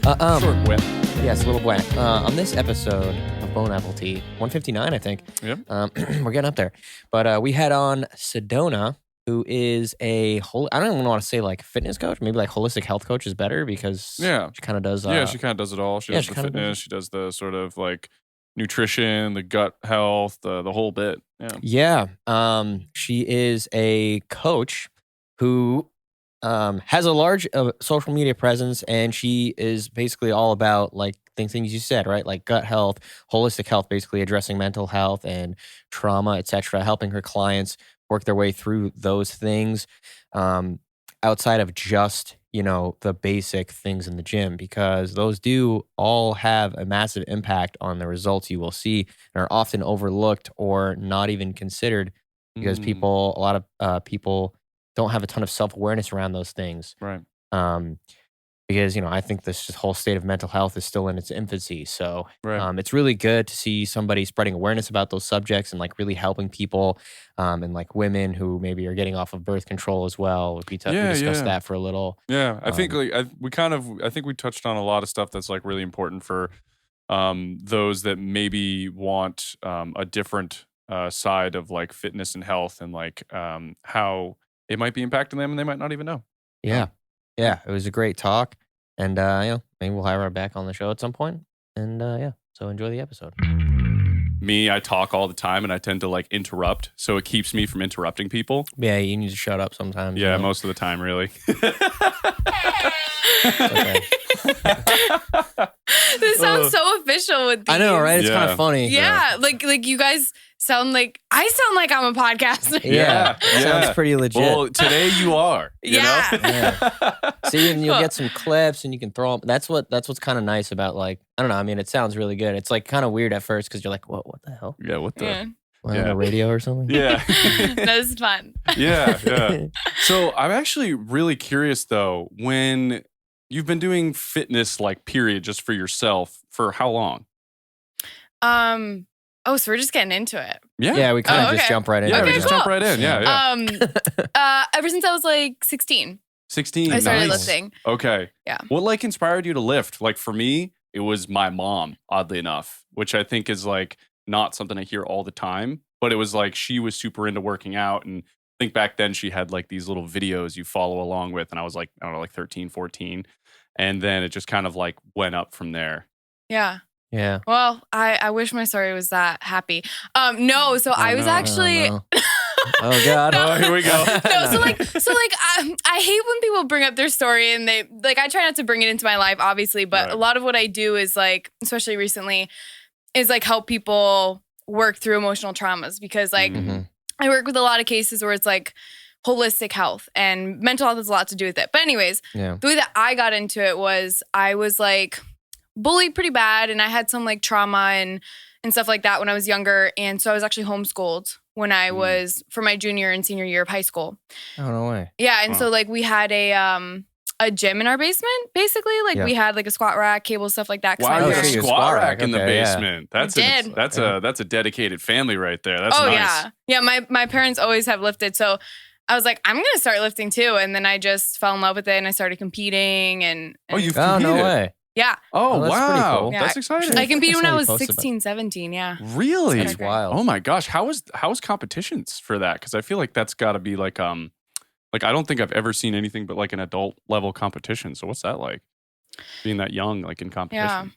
Short whip. Yes, a little black. On this episode of Bone Apple Tea, 159, I think. Yep. We're getting up there. But we had on Sydona, who is I don't even want to say like fitness coach. Maybe like holistic health coach is better because she kind of does. She kind of does it all. She does the fitness. She does the sort of like nutrition, the gut health, the whole bit. Yeah. She is a coach who has a large social media presence, and she is basically all about like things you said, right? Like gut health, holistic health, basically addressing mental health and trauma, etc., helping her clients work their way through those things outside of just, the basic things in the gym, because those do all have a massive impact on the results you will see and are often overlooked or not even considered because a lot of people don't have a ton of self-awareness around those things. Right. Because, I think this whole state of mental health is still in its infancy. So Right. it's really good to see somebody spreading awareness about those subjects and like really helping people and like women who maybe are getting off of birth control as well. We discussed that for a little. Yeah. I think I think we touched on a lot of stuff that's like really important for those that maybe want a different side of like fitness and health and like how it might be impacting them and they might not even know. Yeah. Yeah. It was a great talk. And, maybe we'll have her back on the show at some point. And, so enjoy the episode. Me, I talk all the time and I tend to like interrupt. So it keeps me from interrupting people. Yeah, you need to shut up sometimes. Yeah, most of the time, really. This sounds so official with these. I know, right? It's kind of funny. Yeah, like you guys sound like I sound like I'm a podcaster. Yeah. Sounds pretty legit. Well, today you are. You know? Yeah. See, and you'll get some clips and you can throw them. That's what's kind of nice about like, I don't know. I mean, it sounds really good. It's like kind of weird at first because you're like, what the hell? Yeah, what the? Yeah. On the radio or something? Yeah. That is fun. Yeah. So I'm actually really curious though, when you've been doing fitness like period just for yourself for how long? Oh, so we're just getting into it. Yeah, we kind of just jump right in. Yeah, okay, we just jump right in. Yeah. Ever since I was like 16. 16. I started nice. lifting. Okay. Yeah. What like inspired you to lift? Like for me, it was my mom, oddly enough, which I think is like not something I hear all the time, but it was like she was super into working out. And I think back then she had like these little videos you follow along with. And I was like, I don't know, like 13, 14. And then it just kind of like went up from there. Yeah. Yeah. Well, I wish my story was that happy. No, so I was actually. Oh, no. Oh God! Oh, here we go. No, I hate when people bring up their story and they like. I try not to bring it into my life, obviously, but a lot of what I do is like, especially recently, is like help people work through emotional traumas because like I work with a lot of cases where it's like holistic health and mental health has a lot to do with it. But anyways, the way that I got into it was I was like bullied pretty bad and I had some like trauma and stuff like that when I was younger. And so I was actually homeschooled when I was for my junior and senior year of high school. Oh, no way. Yeah. And so like we had a gym in our basement, basically. Like we had like a squat rack, cable, stuff like that. Wow, you had a squat rack in the basement. Yeah. That's a dedicated family right there. That's nice. Yeah. My parents always have lifted. So I was like, I'm going to start lifting too. And then I just fell in love with it and I started competing. And you've competed? Oh, no way. Yeah. Oh, that's wow. pretty cool. That's exciting. I competed when I was 16, 17. Yeah. Really? That's wild. Oh my gosh. How is competitions for that? Because I feel like that's got to be like I don't think I've ever seen anything but like an adult level competition. So what's that like? Being that young, like in competition. Yeah.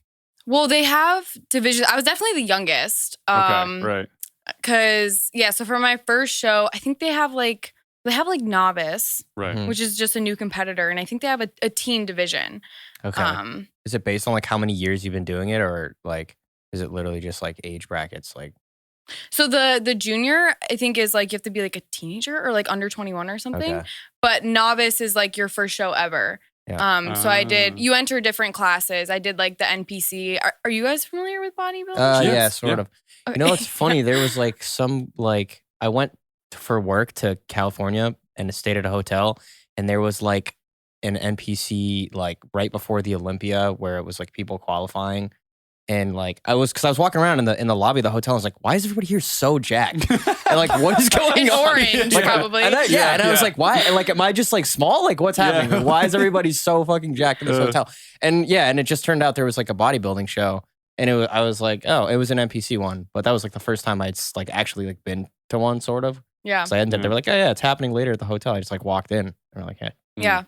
Well, they have divisions. I was definitely the youngest. Okay, right. Because so for my first show, I think they have like novice, right, which is just a new competitor, and I think they have a teen division. Okay. Is it based on like how many years you've been doing it, or like is it literally just like age brackets? Like, so the junior I think is like you have to be like a teenager or like under 21 or something, but novice is like your first show ever. Yeah. So you enter different classes. I did like the NPC. Are you guys familiar with bodybuilding? Yeah, sort of. Okay. You know what's funny? There was like some like I went for work to California and stayed at a hotel, and there was like an NPC like right before the Olympia where it was like people qualifying, And like I was walking around in the lobby of the hotel. I was like, why is everybody here so jacked? And like, what is going In on? orange, Like, probably. And I was like, why? Like, am I just like small? Like, what's happening? Yeah. Like, why is everybody so fucking jacked in this hotel? And and it just turned out there was like a bodybuilding show, and I was like, oh, it was an NPC one, but that was like the first time I'd like actually like been to one, sort of. Yeah. So they were like, oh yeah, it's happening later at the hotel. I just like walked in, and we're like, hey. Yeah.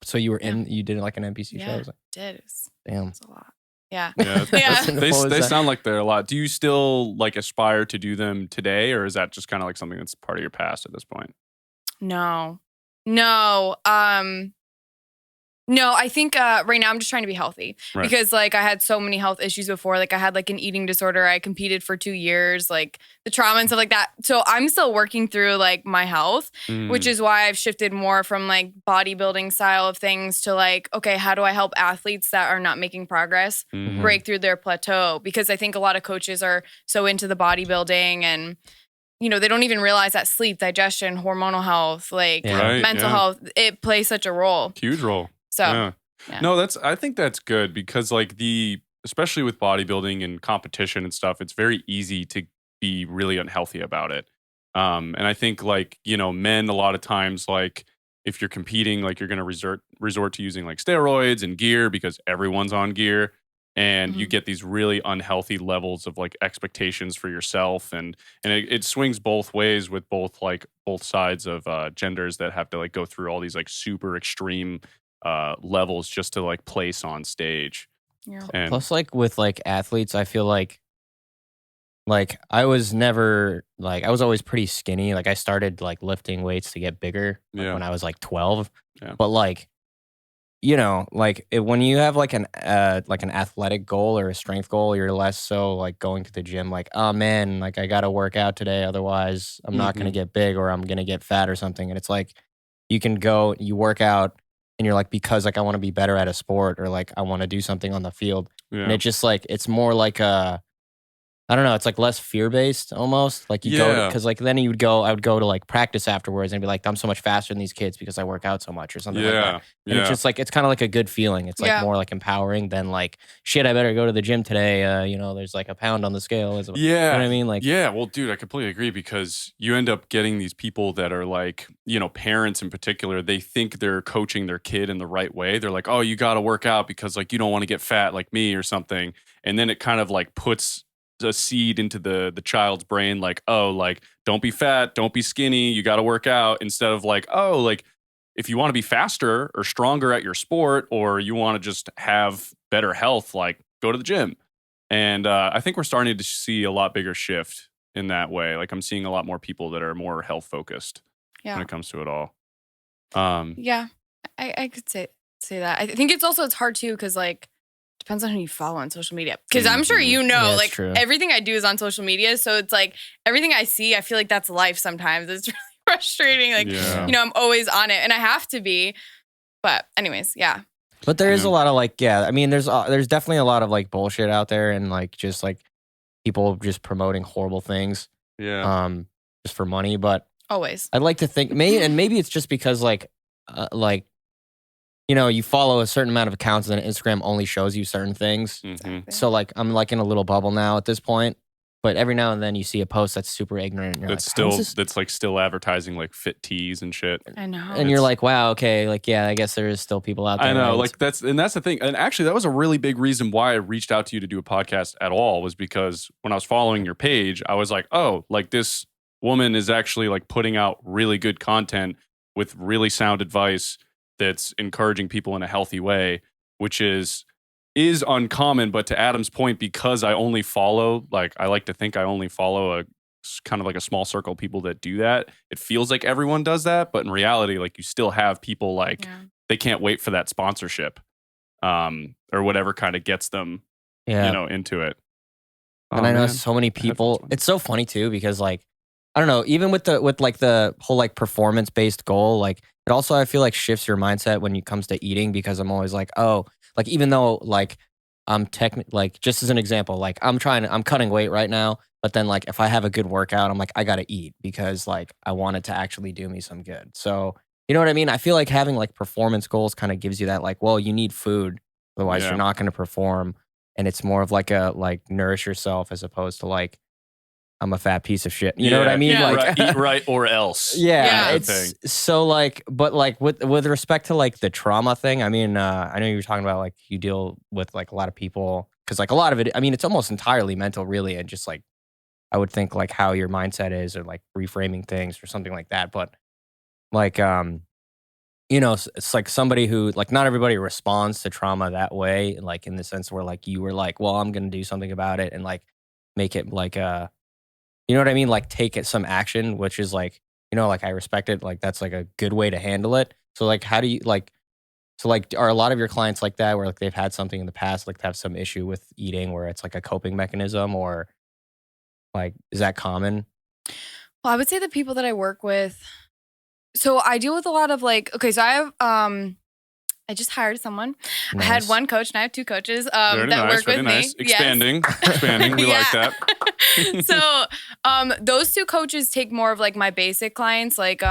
So you were you did like an NPC show? I was like, did. It was, damn. It's a lot. Yeah. Yeah. Yeah. They sound like they're a lot. Do you still like aspire to do them today, or is that just kind of like something that's part of your past at this point? No. No, I think right now I'm just trying to be healthy because like I had so many health issues before. Like I had like an eating disorder. I competed for 2 years, like the trauma and stuff like that. So I'm still working through like my health, which is why I've shifted more from like bodybuilding style of things to like, okay, how do I help athletes that are not making progress break through their plateau? Because I think a lot of coaches are so into the bodybuilding and they don't even realize that sleep, digestion, hormonal health, like mental health, it plays such a role. Huge role. So, yeah. No, I think that's good because like especially with bodybuilding and competition and stuff, it's very easy to be really unhealthy about it. And I think like, men a lot of times, like if you're competing, like you're going to resort to using like steroids and gear because everyone's on gear. And you get these really unhealthy levels of like expectations for yourself. And it swings both ways with both sides of genders that have to like go through all these like super extreme levels just to like place on stage. Yeah. And plus like with like athletes, I feel like I was never like I was always pretty skinny. Like I started like lifting weights to get bigger when I was like 12. Yeah. But like like when you have like an athletic goal or a strength goal, you're less so like going to the gym like, oh man, like I got to work out today, otherwise I'm not going to get big or I'm going to get fat or something. And it's like you can go, you work out and you're like, because like I want to be better at a sport or like I want to do something on the field. And it just like it's more like I don't know. It's like less fear-based almost. Like you go, because like then I would go to like practice afterwards and be like, I'm so much faster than these kids because I work out so much or something like that. And it's just like, it's kind of like a good feeling. It's like more like empowering than like, shit, I better go to the gym today. There's like a pound on the scale. You know what I mean? Like, yeah, well, dude, I completely agree because you end up getting these people that are like, parents in particular, they think they're coaching their kid in the right way. They're like, oh, you got to work out because like you don't want to get fat like me or something. And then it kind of like puts a seed into the child's brain like, oh, like don't be fat, don't be skinny, you got to work out, instead of like, oh, like if you want to be faster or stronger at your sport or you want to just have better health, like go to the gym. And I think we're starting to see a lot bigger shift in that way. Like I'm seeing a lot more people that are more health focused when it comes to it all. I could say that. I think it's hard too because like depends on who you follow on social media. Because I'm sure like true. Everything I do is on social media. So it's like everything I see, I feel like that's life sometimes. It's really frustrating. Like, I'm always on it and I have to be. But anyways, yeah. But there is a lot of like, I mean, there's definitely a lot of like bullshit out there and like just like people just promoting horrible things. Yeah. Just for money. But always. I'd like to think maybe it's just because like you follow a certain amount of accounts and then Instagram only shows you certain things. Exactly. So like I'm like in a little bubble now at this point. But every now and then you see a post that's super ignorant. And that's like still advertising like fit teas and shit. I know. And you're like, wow, okay, like I guess there is still people out there. I know, like that's the thing. And actually, that was a really big reason why I reached out to you to do a podcast at all, was because when I was following your page, I was like, oh, like this woman is actually like putting out really good content with really sound advice that's encouraging people in a healthy way, which is uncommon. But to Adam's point, because I only follow, like I like to think I only follow a kind of like a small circle of people that do that, it feels like everyone does that. But in reality, like you still have people like they can't wait for that sponsorship or whatever kind of gets them, into it. And I know so many people, it's so funny too, because like, I don't know, even with the whole like performance based goal, like it also, I feel like shifts your mindset when it comes to eating, because I'm always like, oh, like even though like I'm like just as an example, like I'm cutting weight right now, but then like if I have a good workout, I'm like, I gotta eat because like I want it to actually do me some good. So you know what I mean? I feel like having like performance goals kind of gives you that like, well, you need food, otherwise you're not going to perform. and it's more of like a nourish yourself as opposed to like I'm a fat piece of shit. You know what I mean? Yeah. Like Eat right or else. yeah, kind of it's thing. so like, but like with respect to like the trauma thing, I mean, I know you were talking about like you deal with like a lot of people because like a lot of it, I mean, it's almost entirely mental, really, and just like I would think like how your mindset is or like reframing things or something like that. But like, it's like somebody who like not everybody responds to trauma that way, like in the sense where like you were like, well, I'm gonna do something about it and like make it like you know what I mean? Like take it some action, which is like, like I respect it. Like that's like a good way to handle it. So like, how do you like? So like, are a lot of your clients like that, where like they've had something in the past, like have some issue with eating, where it's like a coping mechanism, or like is that common? Well, I would say the people that I work with. So I deal with a lot of like, okay, so I have, I just hired someone. I had Nice. one coach and I have two coaches Very that nice, work very with nice. me. Yes. Expanding. We like that. So those two coaches take more of like my basic clients, like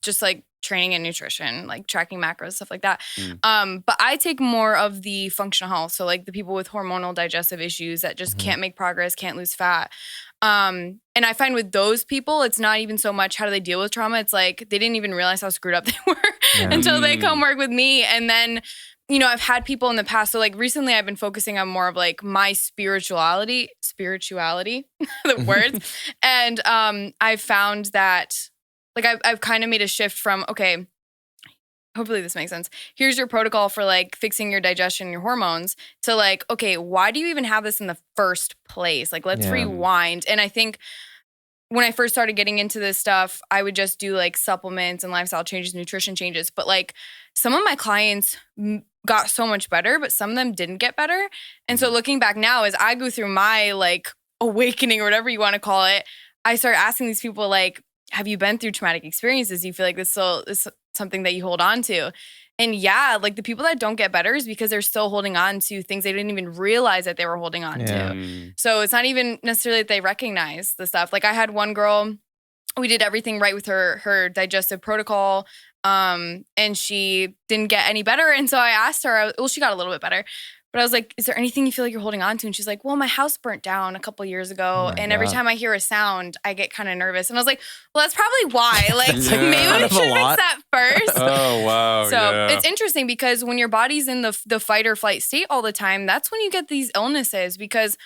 just like training and nutrition, like tracking macros, stuff like that. But I take more of the functional health. So like the people with hormonal digestive issues that just can't make progress, can't lose fat. And I find with those people, it's not even so much how do they deal with trauma. It's like they didn't even realize how screwed up they were until they come work with me. And then, I've had people in the past. So like recently I've been focusing on more of like my spirituality, the words. And I've found that like I've kind of made a shift from, okay, hopefully this makes sense. Here's your protocol for like fixing your digestion, your hormones, to like, okay, why do you even have this in the first place? Like, let's rewind. And I think when I first started getting into this stuff, I would just do like supplements and lifestyle changes, nutrition changes. But like some of my clients got so much better, but some of them didn't get better. And so looking back now, as I go through my like awakening or whatever you want to call it, I start asking these people like, have you been through traumatic experiences? Do you feel like this still is something that you hold on to? And yeah, like the people that don't get better is because they're still holding on to things they didn't even realize that they were holding on to. So it's not even necessarily that they recognize the stuff. Like I had one girl, we did everything right with her digestive protocol, and she didn't get any better. And so I asked her, well, she got a little bit better. But I was like, is there anything you feel like you're holding on to? And she's like, well, my house burnt down a couple years ago. And every time I hear a sound, I get kind of nervous. And I was like, well, that's probably why. Like, maybe we should fix that first. Oh, wow. So it's interesting because when your body's in the fight or flight state all the time, that's when you get these illnesses because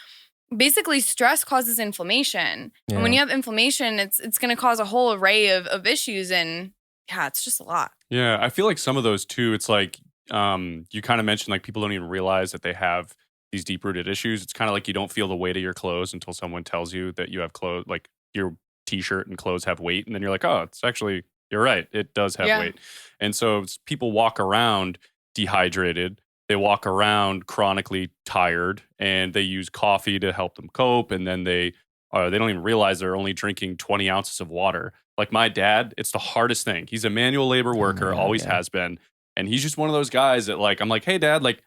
basically stress causes inflammation. And when you have inflammation, it's going to cause a whole array of issues. And yeah, it's just a lot. Yeah, I feel like some of those too, it's like, you kind of mentioned like people don't even realize that they have these deep rooted issues. It's kind of like you don't feel the weight of your clothes until someone tells you that you have clothes, like your t-shirt and clothes have weight. And then you're like, oh, it's actually, you're right. It does have weight. And so people walk around dehydrated. They walk around chronically tired and they use coffee to help them cope. And then they don't even realize they're only drinking 20 ounces of water. Like my dad, it's the hardest thing. He's a manual labor worker, always has been. And he's just one of those guys that like, I'm like, hey dad, like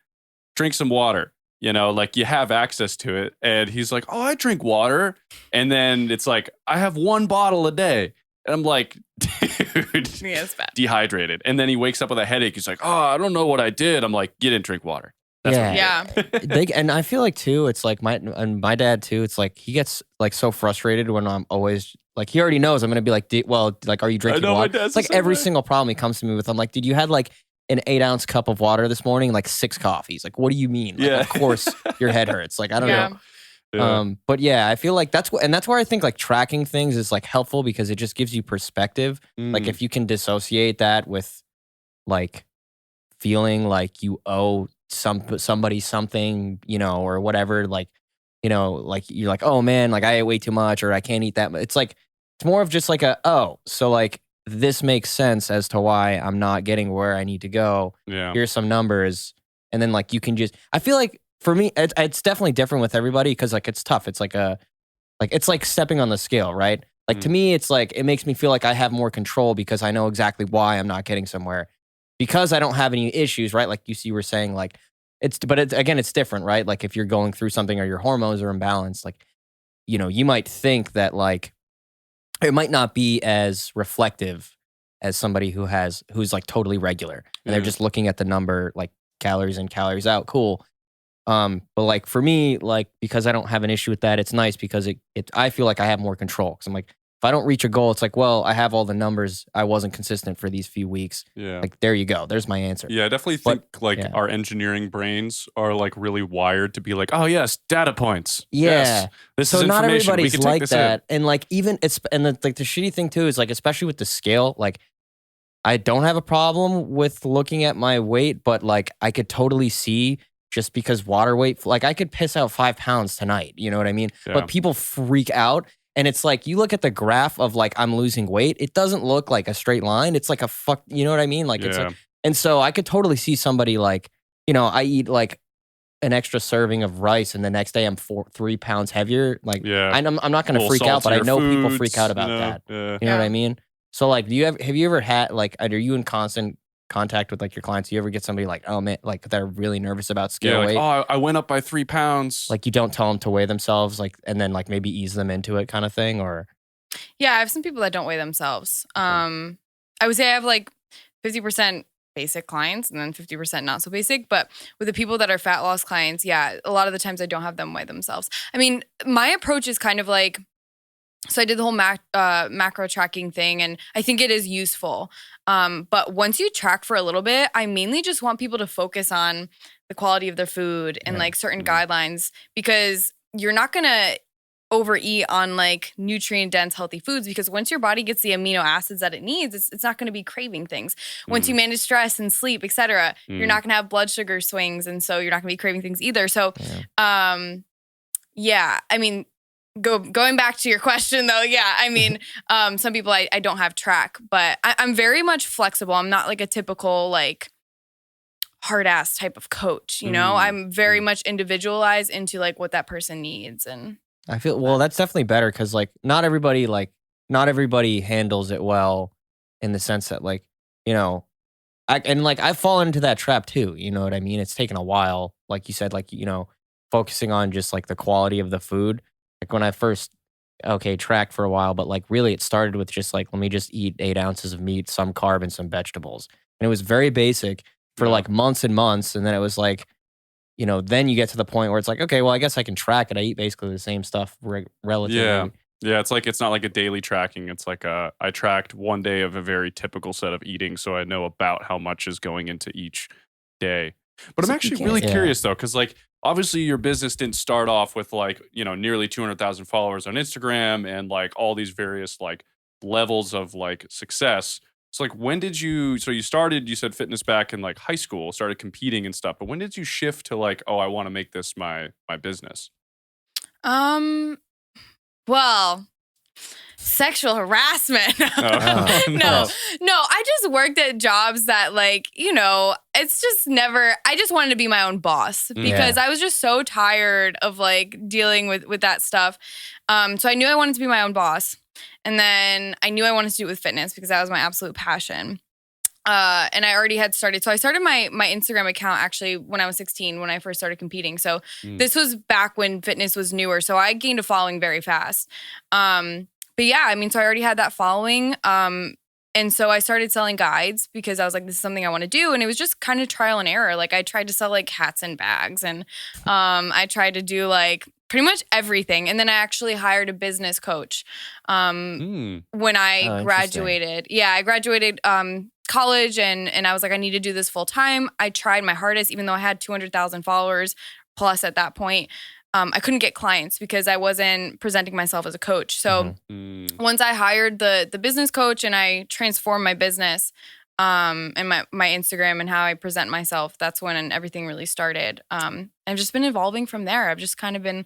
drink some water, like you have access to it. And he's like, oh, I drink water. And then it's like, I have 1 bottle a day. And I'm like, dude, it's bad. Dehydrated. And then he wakes up with a headache. He's like, oh, I don't know what I did. I'm like, you didn't drink water. That's And I feel like too, it's like my dad too. It's like he gets like so frustrated when I'm always like, he already knows I'm going to be like, are you drinking water? It's like every single problem he comes to me with. I'm like, dude, you had like an 8-ounce cup of water this morning, like 6 coffees. Like, what do you mean? Like, of course your head hurts. Like, I don't know. But yeah, I feel like that's where I think like tracking things is like helpful because it just gives you perspective. Like if you can dissociate that with like feeling like you owe somebody something, or whatever, like, like you're like, oh man, like I ate way too much or I can't eat that much. It's like, it's more of just like so like this makes sense as to why I'm not getting where I need to go. Here's some numbers. And then like you can just, I feel like for me, it's definitely different with everybody because like it's tough. It's like it's like stepping on the scale, right? Like to me, it's like, it makes me feel like I have more control because I know exactly why I'm not getting somewhere because I don't have any issues, right? Like you were saying, like again, it's different, right? Like if you're going through something or your hormones are imbalanced, like, you might think that like, it might not be as reflective as somebody who's like totally regular and they're just looking at the number, like calories in, calories out. Cool. But like for me, like because I don't have an issue with that, it's nice because I feel like I have more control. Because I'm like, if I don't reach a goal, it's like, well, I have all the numbers. I wasn't consistent for these few weeks. Yeah. Like there you go. There's my answer. Yeah, I definitely think our engineering brains are like really wired to be like, oh yes, data points. Yeah. Yes, this so is not information. everybody's We can like take that. And like even the shitty thing too is like, especially with the scale, like I don't have a problem with looking at my weight, but like I could totally see just because water weight, like I could piss out 5 pounds tonight. You know what I mean? Yeah. But people freak out. And it's like, you look at the graph of like, I'm losing weight. It doesn't look like a straight line. It's like a you know what I mean? Like, it's like, and so I could totally see somebody like, you know, I eat like an extra serving of rice and the next day I'm 3 pounds heavier. Like, I'm not going to freak out, but I know people freak out about that. Yeah. You know what I mean? So like, have you ever had like, are you in constant contact with like your clients? Do you ever get somebody like, oh man, like they're really nervous about scale weight? Oh, I went up by 3 pounds. Like you don't tell them to weigh themselves, like, and then like maybe ease them into it kind of thing, or? Yeah, I have some people that don't weigh themselves. I would say I have like 50% basic clients and then 50% not so basic. But with the people that are fat loss clients, yeah, a lot of the times I don't have them weigh themselves. I mean, my approach is kind of like, so I did the whole macro tracking thing, and I think it is useful. But once you track for a little bit, I mainly just want people to focus on the quality of their food and like certain guidelines, because you're not going to overeat on like nutrient dense healthy foods, because once your body gets the amino acids that it needs, it's not going to be craving things. Once you manage stress and sleep, etc., you're not going to have blood sugar swings, and so you're not going to be craving things either. So yeah, I mean, going back to your question though, yeah, I mean, some people I don't have track, but I'm very much flexible. I'm not like a typical like hard ass type of coach, you know? I'm very much individualized into like what that person needs. And I feel, well, that's definitely better, because like not everybody handles it well, in the sense that like, you know, I've fallen into that trap too. You know what I mean? It's taken a while, like you said, like, you know, focusing on just like the quality of the food. Like when I first, tracked for a while, but like really it started with just like, let me just eat 8 ounces of meat, some carb, and some vegetables. And it was very basic for like months and months. And then it was like, you know, then you get to the point where it's like, okay, well, I guess I can track it. I eat basically the same stuff relatively. Yeah, it's like, it's not like a daily tracking. It's like I tracked one day of a very typical set of eating, so I know about how much is going into each day. But I'm actually really curious though, because like obviously your business didn't start off with like, you know, nearly 200,000 followers on Instagram and like all these various like levels of like success. So like when did you started, you said fitness back in like high school, started competing and stuff, but when did you shift to like, oh, I want to make this my business? Well, sexual harassment. No, I just worked at jobs that like, you know, it's just never, I just wanted to be my own boss, because I was just so tired of like dealing with that stuff. So I knew I wanted to be my own boss. And then I knew I wanted to do it with fitness, because that was my absolute passion. And I already had started. So I started my Instagram account actually when I was 16, when I first started competing. So this was back when fitness was newer. So I gained a following very fast. But yeah, I mean, so I already had that following. And so I started selling guides, because I was like, this is something I want to do. And it was just kind of trial and error. Like I tried to sell like hats and bags, and I tried to do like pretty much everything. And then I actually hired a business coach when I graduated. Yeah, I graduated college, and I was like, I need to do this full time. I tried my hardest, even though I had 200,000 followers plus at that point. I couldn't get clients because I wasn't presenting myself as a coach. So once I hired the business coach and I transformed my business and my Instagram and how I present myself, that's when everything really started. I've just been evolving from there. I've just kind of been,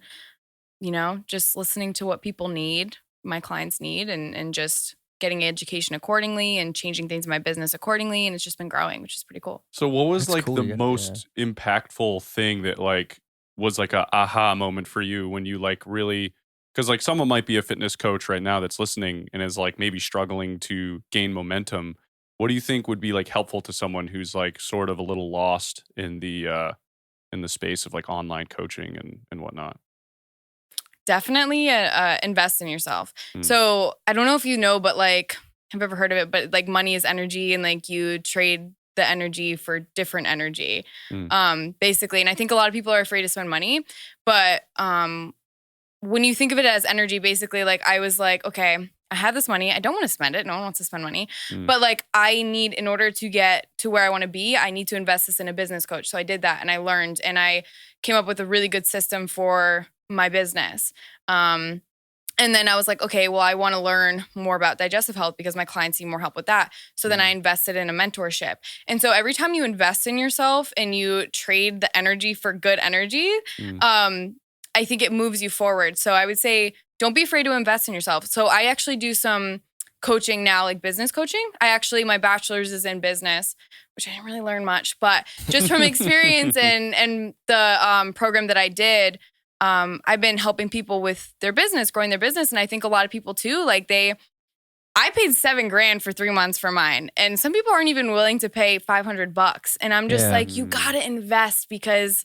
you know, just listening to what people need, my clients need, and just getting education accordingly and changing things in my business accordingly. And it's just been growing, which is pretty cool. So what was like the most impactful thing that like was like a aha moment for you when you like really, because like someone might be a fitness coach right now that's listening and is like maybe struggling to gain momentum. What do you think would be like helpful to someone who's like sort of a little lost in the space of like online coaching and whatnot? Definitely invest in yourself. So I don't know if you know, but like, have you ever heard of it? But like money is energy, and like you trade the energy for different energy, Mm. basically. And I think a lot of people are afraid to spend money, but when you think of it as energy, basically, like I was like, okay, I have this money. I don't want to spend it. No one wants to spend money. But like I need, in order to get to where I want to be, I need to invest this in a business coach. So I did that and I learned and I came up with a really good system for my business. And then I was like, okay, well, I want to learn more about digestive health because my clients need more help with that. So then I invested in a mentorship. And so every time you invest in yourself and you trade the energy for good energy, I think it moves you forward. So I would say, don't be afraid to invest in yourself. So I actually do some coaching now, like business coaching. My bachelor's is in business, which I didn't really learn much, but just from experience and the program that I did, I've been helping people with their business, growing their business. And I think a lot of people too, like I paid $7,000 for 3 months for mine. And some people aren't even willing to pay $500. And I'm just like, you got to invest because,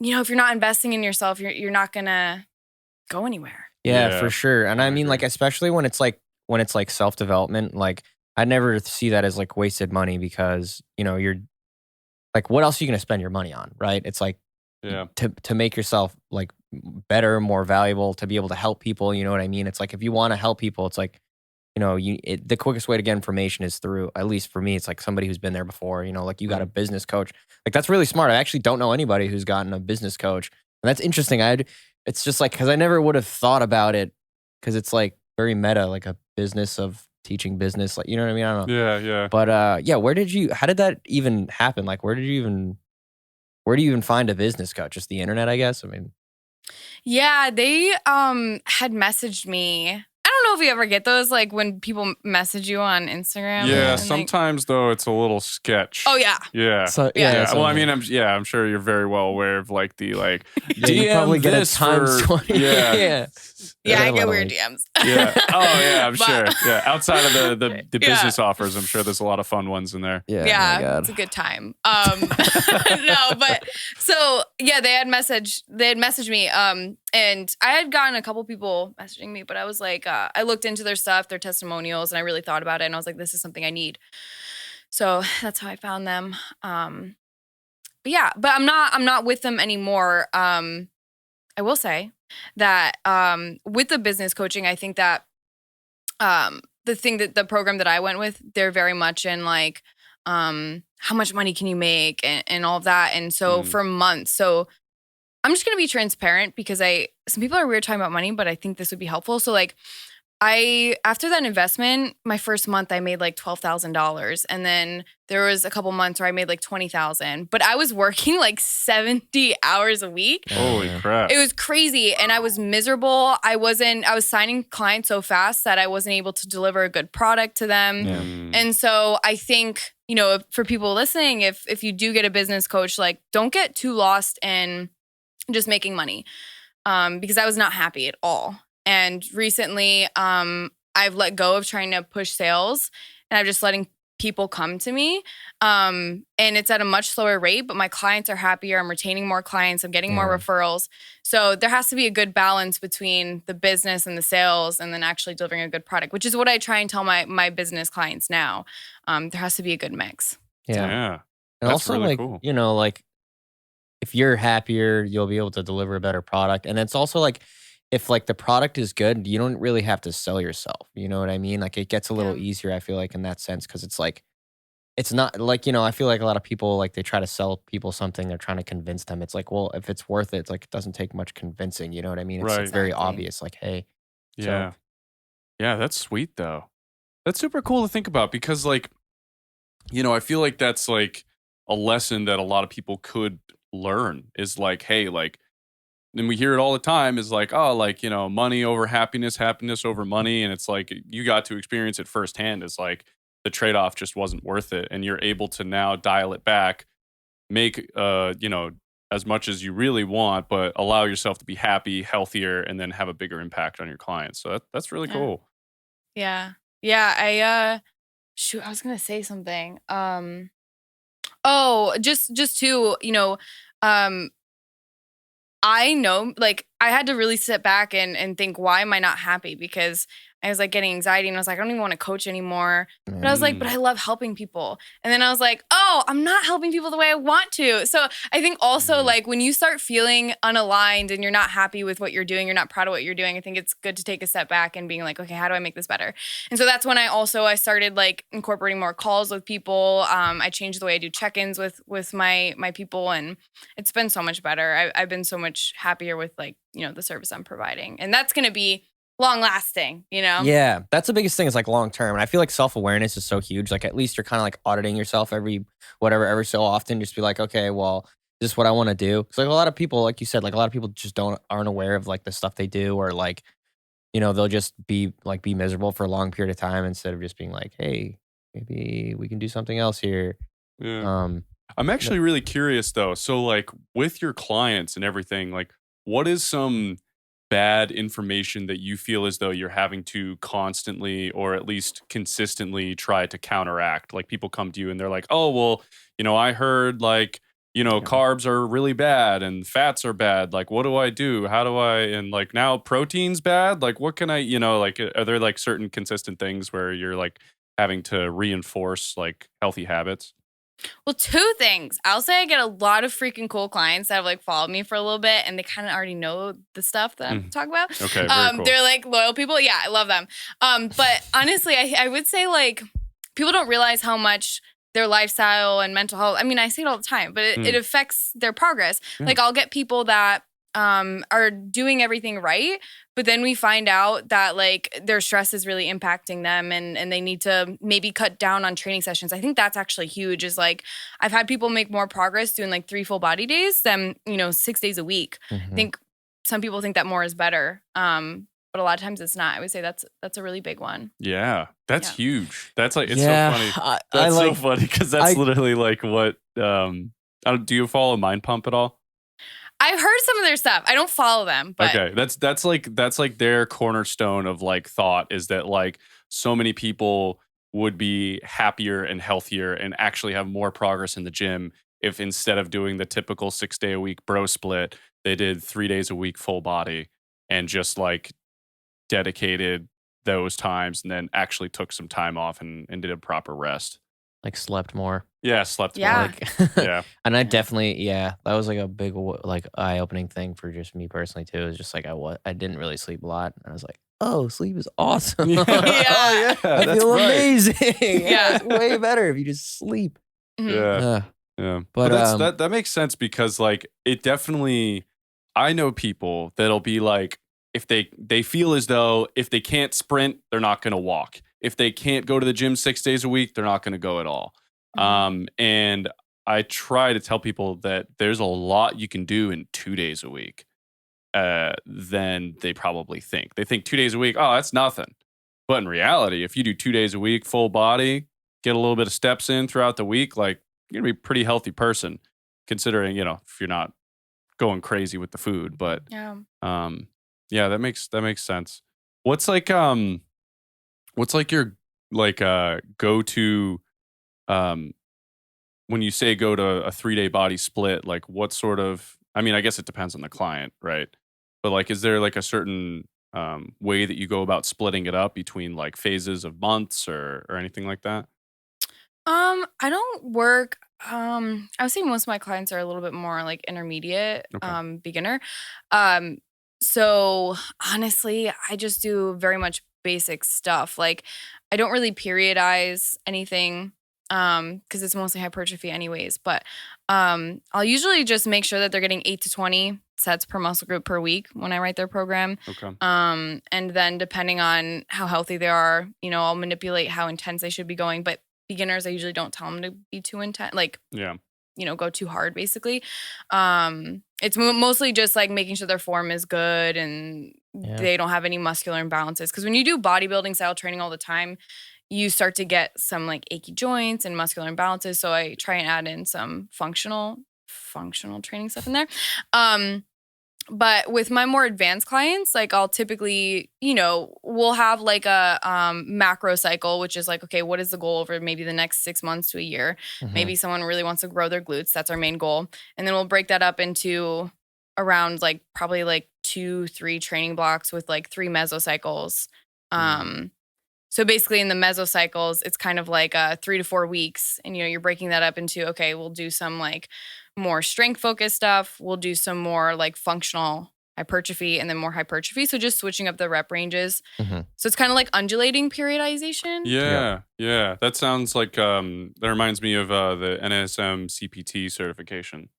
if you're not investing in yourself, you're not going to go anywhere. Yeah, for sure. And I mean, like, especially when it's like self-development, like I never see that as like wasted money because, you're like, what else are you going to spend your money on? Right. It's like, to make yourself like better, more valuable, to be able to help people. You know what I mean? It's like, if you want to help people, it's like, the quickest way to get information is through, at least for me, it's like somebody who's been there before, like you got a business coach. Like that's really smart. I actually don't know anybody who's gotten a business coach. And that's interesting. It's just like, cause I never would have thought about it cause it's like very meta, like a business of teaching business. Like, you know what I mean? I don't know. Yeah. But how did that even happen? Like, where do you even find a business coach? Just the internet, I guess. I mean, yeah, they had messaged me. I don't know if you ever get those, like when people message you on Instagram. Yeah, and sometimes though it's a little sketch. Oh yeah. Yeah. So, Well, I mean, I'm sure you're very well aware of like the like you probably get a times 20. Yeah, I get weird DMs. Yeah. Oh yeah, I'm sure. Yeah. Outside of the business offers, I'm sure there's a lot of fun ones in there. Yeah, it's a good time. No, but so yeah, they had messaged me. And I had gotten a couple people messaging me, but I was like, I looked into their stuff, their testimonials, and I really thought about it. And I was like, this is something I need. So that's how I found them. But I'm not with them anymore. I will say that with the business coaching, I think that the program that I went with, they're very much in like, how much money can you make and all of that. And so for months, I'm just going to be transparent because some people are weird talking about money, but I think this would be helpful. So like after that investment, my first month I made like $12,000. And then there was a couple months where I made like $20,000, but I was working like 70 hours a week. Holy crap. It was crazy. And I was miserable. I was signing clients so fast that I wasn't able to deliver a good product to them. Yeah. And so I think, for people listening, if you do get a business coach, like don't get too lost in just making money, because I was not happy at all. And recently, I've let go of trying to push sales, and I'm just letting people come to me. And it's at a much slower rate, but my clients are happier. I'm retaining more clients. I'm getting more referrals. So there has to be a good balance between the business and the sales, and then actually delivering a good product, which is what I try and tell my business clients now. There has to be a good mix. Yeah. And That's also, really like, cool. like if you're happier, you'll be able to deliver a better product. And it's also like, if like the product is good, you don't really have to sell yourself. You know what I mean? Like it gets a little easier, I feel like, in that sense. Cause it's like, it's not like, I feel like a lot of people, like they try to sell people something. They're trying to convince them. It's like, well, if it's worth it, it's like, it doesn't take much convincing. You know what I mean? It's Right. very obvious. Like, hey. Yeah. Yeah. That's sweet though. That's super cool to think about because like, I feel like that's like a lesson that a lot of people could learn is like, hey, like, and we hear it all the time is like, oh, like, money over happiness, happiness over money. And it's like, you got to experience it firsthand. It's like the trade-off just wasn't worth it. And you're able to now dial it back, make, as much as you really want, but allow yourself to be happy, healthier, and then have a bigger impact on your clients. So that's really cool. Yeah. Yeah. I was going to say something. Just to, I know, like, I had to really sit back and think, why am I not happy? Because I was like getting anxiety and I was like, I don't even want to coach anymore. But I was like, but I love helping people. And then I was like, oh, I'm not helping people the way I want to. So I think also like when you start feeling unaligned and you're not happy with what you're doing, you're not proud of what you're doing, I think it's good to take a step back and being like, okay, how do I make this better? And so that's when I started like incorporating more calls with people. I changed the way I do check-ins with my people, and it's been so much better. I've been so much happier with like, the service I'm providing. And that's going to be long lasting, Yeah, that's the biggest thing is like long term. And I feel like self-awareness is so huge. Like at least you're kind of like auditing yourself every so often. Just be like, okay, well, this is what I want to do. Because like a lot of people, like you said, like a lot of people just aren't aware of like the stuff they do, or like, they'll just be miserable for a long period of time instead of just being like, hey, maybe we can do something else here. Yeah. I'm actually really curious though. So like with your clients and everything, like what is some bad information that you feel as though you're having to constantly or at least consistently try to counteract? Like people come to you and they're like, oh, well, I heard like, carbs are really bad and fats are bad. Like, what do I do? How do I, and like now protein's bad. Like, what can I, like, are there like certain consistent things where you're like having to reinforce like healthy habits? Well, two things. I'll say I get a lot of freaking cool clients that have like followed me for a little bit and they kind of already know the stuff that I'm talking about. Okay, very cool. They're like loyal people. Yeah, I love them. But honestly, I would say like people don't realize how much their lifestyle and mental health, I mean, I say it all the time, but it affects their progress. Yeah. Like I'll get people that are doing everything right, but then we find out that like their stress is really impacting them and they need to maybe cut down on training sessions. I think that's actually huge. Is like I've had people make more progress doing like 3 full body days than 6 days a week. I think some people think that more is better, but a lot of times it's not. I would say that's a really big one. Yeah, that's huge. That's like, it's so funny. That's so funny because that's literally like what. Do you follow Mind Pump at all? I've heard some of their stuff. I don't follow them. But. Okay, that's like their cornerstone of like thought is that like so many people would be happier and healthier and actually have more progress in the gym if instead of doing the typical 6-day a week bro split, they did 3 days a week full body and just like dedicated those times and then actually took some time off and did a proper rest. Like slept more. Yeah, slept more. Like, yeah. And I definitely, that was like a big like eye-opening thing for just me personally too. It was just like I didn't really sleep a lot. And I was like, oh, sleep is awesome. Yeah. Oh, yeah. I feel amazing. Yeah. It's way better if you just sleep. Yeah. Yeah. But that makes sense because like it definitely, I know people that'll be like, if they feel as though if they can't sprint, they're not going to walk. If they can't go to the gym 6 days a week, they're not going to go at all. And I try to tell people that there's a lot you can do in 2 days a week than they probably think. They think 2 days a week, oh, that's nothing. But in reality, if you do 2 days a week, full body, get a little bit of steps in throughout the week, like you're going to be a pretty healthy person considering, if you're not going crazy with the food. But yeah, that makes sense. What's like your like go-to when you say go to a 3-day body split, like what sort of, I mean, I guess it depends on the client, right? But like, is there like a certain way that you go about splitting it up between like phases of months or anything like that? I don't work. I would say most of my clients are a little bit more like intermediate, beginner. So honestly, I just do very much basic stuff. Like I don't really periodize anything because it's mostly hypertrophy anyways. But I'll usually just make sure that they're getting 8 to 20 sets per muscle group per week when I write their program. Okay. And then depending on how healthy they are, I'll manipulate how intense they should be going. But beginners, I usually don't tell them to be too intense. Like, go too hard basically. It's mostly just like making sure their form is good and they don't have any muscular imbalances. Because when you do bodybuilding style training all the time, you start to get some like achy joints and muscular imbalances. So I try and add in some functional training stuff in there. But with my more advanced clients, like I'll typically, we'll have like a macro cycle, which is like, okay, what is the goal over maybe the next 6 months to a year? Maybe someone really wants to grow their glutes. That's our main goal. And then we'll break that up into around like probably like 2-3 training blocks with like 3 mesocycles. So basically in the mesocycles, it's kind of like 3 to 4 weeks. And, you're breaking that up into, okay, we'll do some like more strength focused stuff. We'll do some more like functional hypertrophy and then more hypertrophy. So just switching up the rep ranges. So it's kind of like undulating periodization. Yeah. That sounds like, that reminds me of the NSM CPT certification.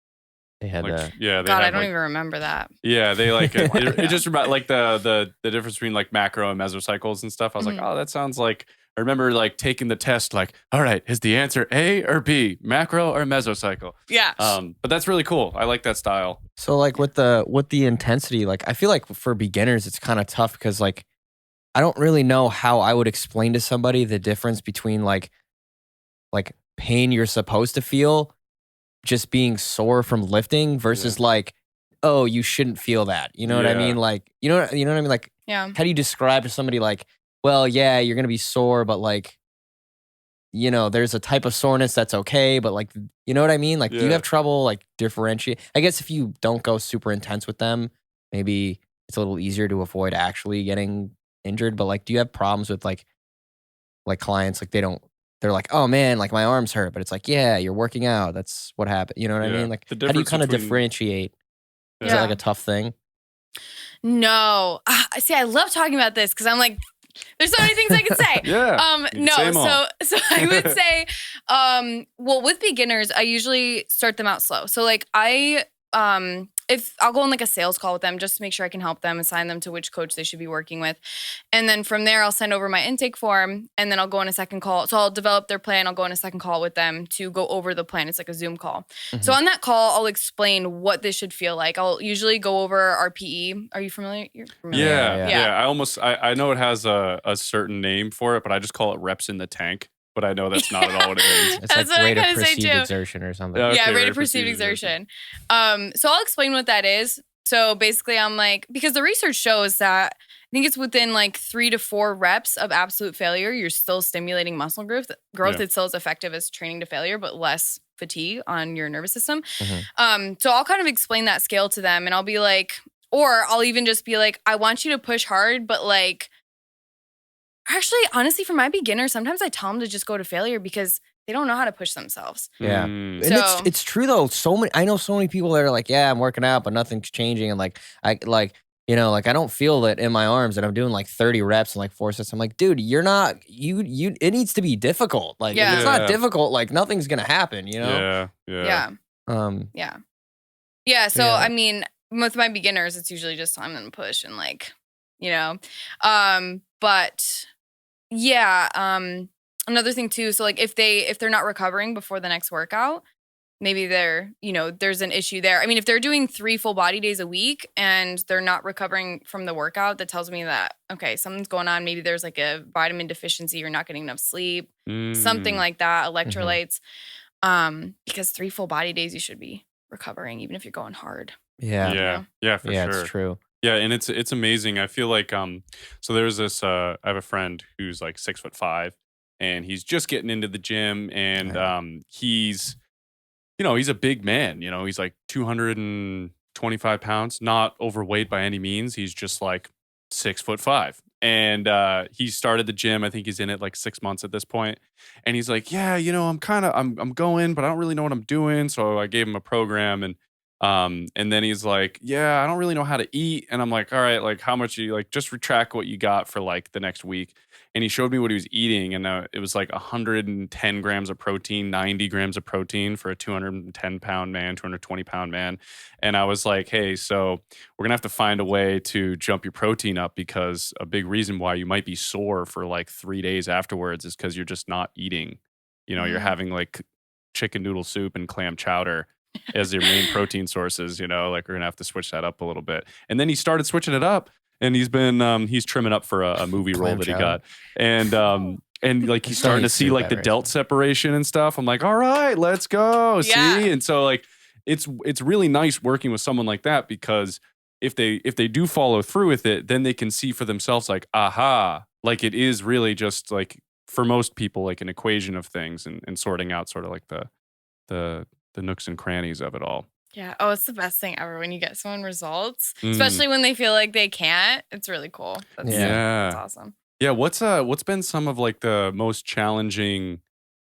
They had like, that. God, I don't even remember that. Yeah, they like it just about like the difference between like macro and mesocycles and stuff. I was like, oh, that sounds like I remember like taking the test, like, all right, is the answer A or B, macro or mesocycle? Yeah. But that's really cool. I like that style. So like with the intensity, like I feel like for beginners it's kind of tough because like I don't really know how I would explain to somebody the difference between like pain you're supposed to feel just being sore from lifting versus like, oh, you shouldn't feel that. You know what I mean? Like, you know what I mean? Like, yeah. How do you describe to somebody like, well, yeah, you're going to be sore, but like, there's a type of soreness that's okay, but like, you know what I mean? Like, do you have trouble like differentiate? I guess if you don't go super intense with them, maybe it's a little easier to avoid actually getting injured. But like, do you have problems with like clients, like they're like, oh man, like my arms hurt, but it's like, yeah, you're working out. That's what happened. You know what I mean? Like, how do you kind of differentiate? Is that like a tough thing? No. See, I love talking about this because I'm like, there's so many things I could say. No. So I would say, well, with beginners, I usually start them out slow. So like if I'll go on like a sales call with them just to make sure I can help them, assign them to which coach they should be working with. And then from there, I'll send over my intake form and then I'll go on a second call. So I'll develop their plan. I'll go on a second call with them to go over the plan. It's like a Zoom call. So on that call, I'll explain what this should feel like. I'll usually go over RPE. Are you familiar? You're familiar? Yeah. I know it has a certain name for it, but I just call it reps in the tank. But I know that's not at all what it means. It's like rate of perceived exertion or something. Rate of perceived exertion. So I'll explain what that is. So basically I'm like, because the research shows that I think it's within like 3 to 4 reps of absolute failure, you're still stimulating muscle growth. It's still as effective as training to failure, but less fatigue on your nervous system. So I'll kind of explain that scale to them and I'll be like, or I'll even just be like, I want you to push hard, but like, actually, honestly, for my beginners, sometimes I tell them to just go to failure because they don't know how to push themselves. Yeah. And it's true though. I know so many people that are like, yeah, I'm working out, but nothing's changing. And like, I don't feel it in my arms and I'm doing like 30 reps and like 4 sets. I'm like, dude, you're not, it needs to be difficult. Like if it's not difficult, like nothing's going to happen, Yeah. So, I mean, with my beginners, it's usually just I'm going to push and like, but another thing too, so like if they're not recovering before the next workout, maybe there's an issue there. I mean, if they're doing 3 full body days a week and they're not recovering from the workout, that tells me that, okay, something's going on. Maybe there's like a vitamin deficiency, you're not getting enough sleep, something like that, electrolytes. Because 3 full body days, you should be recovering, even if you're going hard. Yeah, for sure. Yeah, it's true. Yeah, and it's amazing. I feel like so there's this I have a friend who's like 6'5", and he's just getting into the gym, and he's he's a big man. He's like 225 pounds, not overweight by any means. He's just like 6'5", and he started the gym. I think he's in it like 6 months at this point, and he's like, yeah, I'm going, but I don't really know what I'm doing. So I gave him a program, and then he's like, yeah, I don't really know how to eat. And I'm like, all right, like how much you like, just retract what you got for like the next week. And he showed me what he was eating. And it was like 110 grams of protein, 90 grams of protein for a 210-pound man, 220-pound man. And I was like, hey, so we're going to have to find a way to jump your protein up, because a big reason why you might be sore for like 3 days afterwards is because you're just not eating. You're having like chicken noodle soup and clam chowder as your main protein sources, like we're gonna have to switch that up a little bit. And then he started switching it up, and he's been he's trimming up for a movie role that he got, and like he's starting to see like the delt separation and stuff. I'm like, all right, let's go. See, and so like it's really nice working with someone like that, because if they do follow through with it, then they can see for themselves like, aha, like it is really just like for most people like an equation of things, and sorting out sort of like the nooks and crannies of it all. Yeah. Oh, it's the best thing ever when you get someone results, Mm. especially when they feel like they can't. It's really cool. That's Yeah. awesome. Yeah. What's been some of like the most challenging?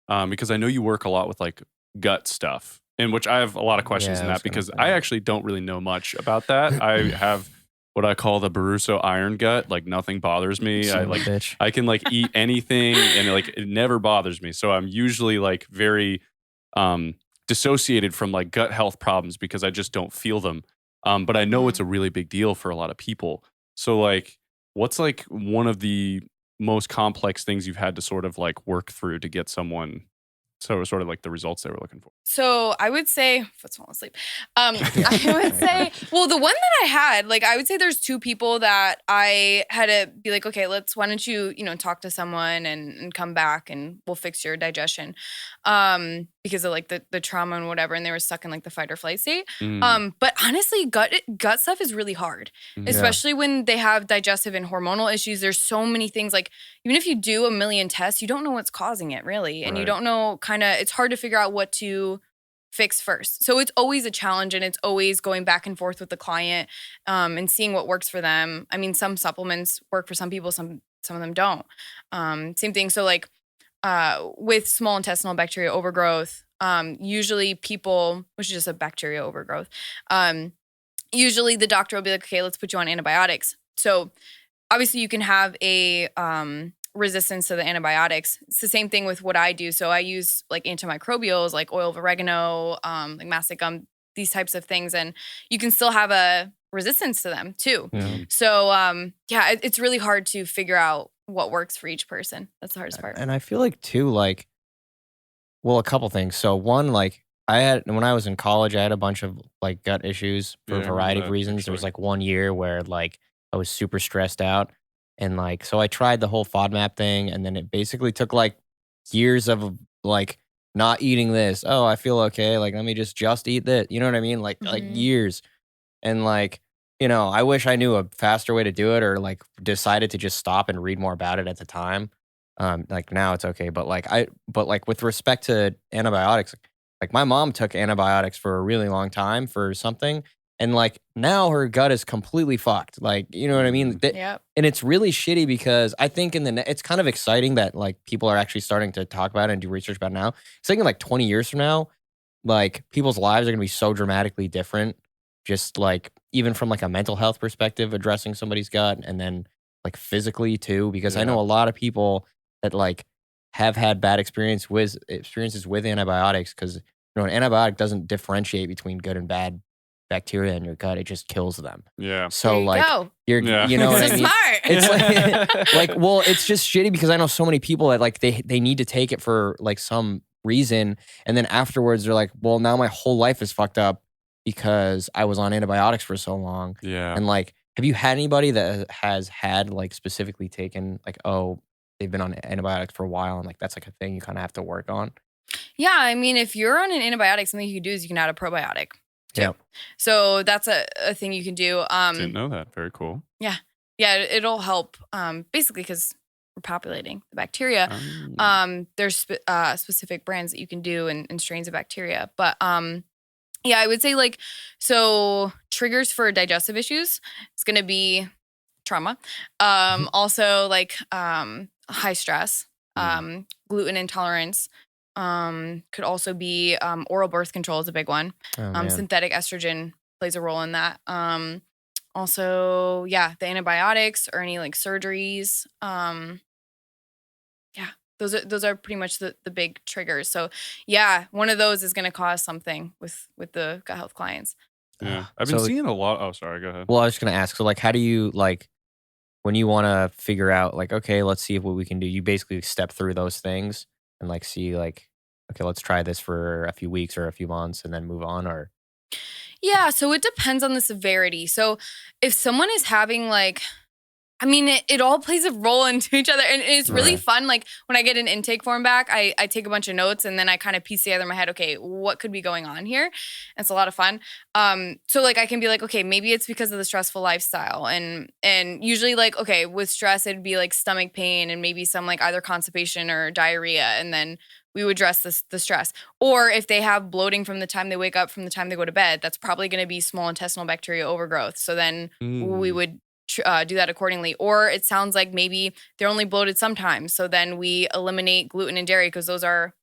Because I know you work a lot with like gut stuff, and which I have a lot of questions in I was that gonna because say I that. actually don't really know much about that. I have what I call the Baruso iron gut. Like nothing bothers me. Son I of a like bitch. I can like eat anything and like it never bothers me. So I'm usually like very dissociated from like gut health problems because I just don't feel them. But I know it's a really big deal for a lot of people. So like, what's like one of the most complex things you've had to sort of like work through to get someone sort of like the results they were looking for? So I would say, let's fall asleep. I would say, well, the one that I had, like, I would say there's two people that I had to be like, okay, why don't you, talk to someone and come back and we'll fix your digestion. Because of like the trauma and whatever. And they were stuck in like the fight or flight state. But honestly, gut stuff is really hard, especially when they have digestive and hormonal issues. There's so many things, like, even if you do a million tests, you don't know what's causing it really. And you don't know it's hard to figure out what to fix first. So it's always a challenge, and it's always going back and forth with the client and seeing what works for them. I mean, some supplements work for some people, some of them don't. Same thing. So like with small intestinal bacteria overgrowth, usually people, which is just a bacteria overgrowth, usually the doctor will be like, okay, let's put you on antibiotics. So obviously you can have a resistance to the antibiotics. It's the same thing with what I do. So I use like antimicrobials, like oil of oregano, like mastic gum, these types of things. And you can still have a resistance to them too. Yeah. So it's really hard to figure out what works for each person. That's the hardest part. And I feel like too, like, well, a couple things. So one, like, when I was in college, I had a bunch of like gut issues for Yeah, a I variety remember of that, reasons. There was actually. like 1 year where like I was super stressed out, and like so I tried the whole FODMAP thing, and then it basically took like years of like not eating this. Oh, I feel okay. Like let me just eat this. You know what I mean? Like years, and like I wish I knew a faster way to do it, or like decided to just stop and read more about it at the time. Like now it's okay, but like with respect to antibiotics, like my mom took antibiotics for a really long time for something, and like now her gut is completely fucked. Like you know what I mean? Yep. And it's really shitty because I think it's kind of exciting that like people are actually starting to talk about it and do research about it now. It's thinking like 20 years from now, like people's lives are gonna be so dramatically different. Just like even from like a mental health perspective, addressing somebody's gut, and then like physically too, because I know a lot of people that like have had bad experiences with antibiotics, because an antibiotic doesn't differentiate between good and bad bacteria in your gut; it just kills them. Yeah. So There you like go. you know what I So mean? smart. It's like well, it's just shitty because I know so many people that like they need to take it for like some reason, and then afterwards they're like, well, now my whole life is fucked up because I was on antibiotics for so long. Yeah. And like, have you had anybody that has had like specifically taken like, oh, they've been on antibiotics for a while, and like that's like a thing you kind of have to work on? Yeah, I mean, if you're on an antibiotic, something you can do is you can add a probiotic too. Yep. So that's a thing you can do. Didn't know that. Very cool. Yeah, it'll help basically because we're populating the bacteria. There's specific brands that you can do and strains of bacteria, but yeah, I would say like, so triggers for digestive issues, it's going to be trauma. Also like high stress, gluten intolerance, could also be oral birth control is a big one. Oh, man. Synthetic estrogen plays a role in that. Also, yeah, the antibiotics or any like surgeries. Yeah, those are pretty much the big triggers. So yeah, one of those is going to cause something with the gut health clients. Yeah. I've been So- seeing a lot. Oh, sorry. Go ahead. Well, I was just gonna ask. So like, how do you like when you want to figure out like, okay, let's see what we can do? You basically step through those things and like see like, okay, let's try this for a few weeks or a few months and then move on, or Yeah, so it depends on the severity. So if someone is having like I mean, it all plays a role into each other. And it's really fun. Like when I get an intake form back, I take a bunch of notes and then I kind of piece together in my head, okay, what could be going on here? And it's a lot of fun. So like I can be like, okay, maybe it's because of the stressful lifestyle. And usually like, okay, with stress, it'd be like stomach pain and maybe some like either constipation or diarrhea. And then we would address the stress. Or if they have bloating from the time they wake up, from the time they go to bed, that's probably going to be small intestinal bacteria overgrowth. So then we would do that accordingly. Or it sounds like maybe they're only bloated sometimes. So then we eliminate gluten and dairy because those are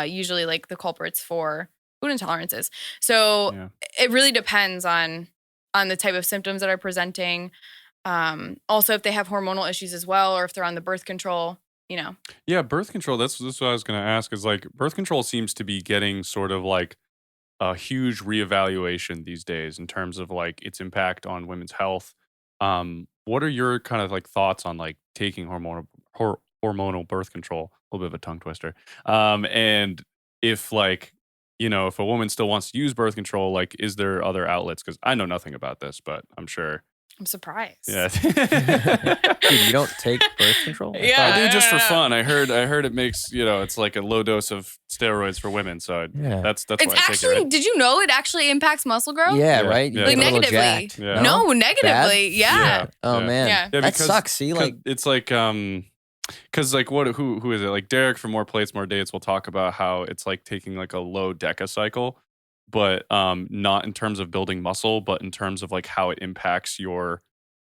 usually like the culprits for food intolerances. So it really depends on the type of symptoms that are presenting. Also, if they have hormonal issues as well, or if they're on the birth control, Yeah, birth control. That's what I was going to ask is like birth control seems to be getting sort of like a huge reevaluation these days in terms of like its impact on women's health. What are your kind of like thoughts on like taking hormonal birth control? A little bit of a tongue twister. And if like, if a woman still wants to use birth control, like, is there other outlets? Because I know nothing about this, but I'm sure. I'm surprised. Yeah. Dude, you don't take birth control? Yeah. I do just for fun. I heard it makes, it's like a low dose of steroids for women. So that's it's why I take actually, it. Right? Did you know it actually impacts muscle growth? Yeah, right? Yeah. Like get a little negatively. jacked. Yeah. No, negatively. Yeah. Oh, man. Yeah. That sucks. See, like, it's like, because like who is it? Like Derek from More Plates, More Dates will talk about how it's like taking like a low DECA cycle, but not in terms of building muscle, but in terms of like how it impacts your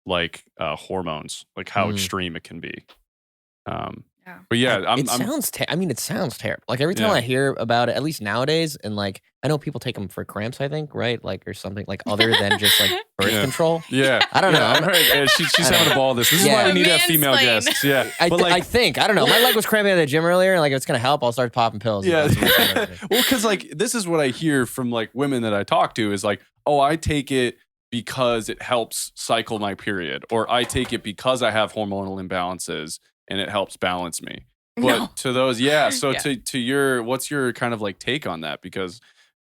like hormones, like how extreme it can be. But yeah, it sounds terrible. Like every time I hear about it, at least nowadays, and like I know people take them for cramps, I think, right? Like or something like other than just like birth control. Yeah, I don't know. I've heard she's having a ball. This is why we need to have female guests. Yeah, I don't know. My leg was cramping at the gym earlier, and like if it's gonna help, I'll start popping pills. Yeah, well, because like this is what I hear from like women that I talk to is like, oh, I take it because it helps cycle my period, or I take it because I have hormonal imbalances and it helps balance me. But to those, to your, what's your kind of like take on that? Because,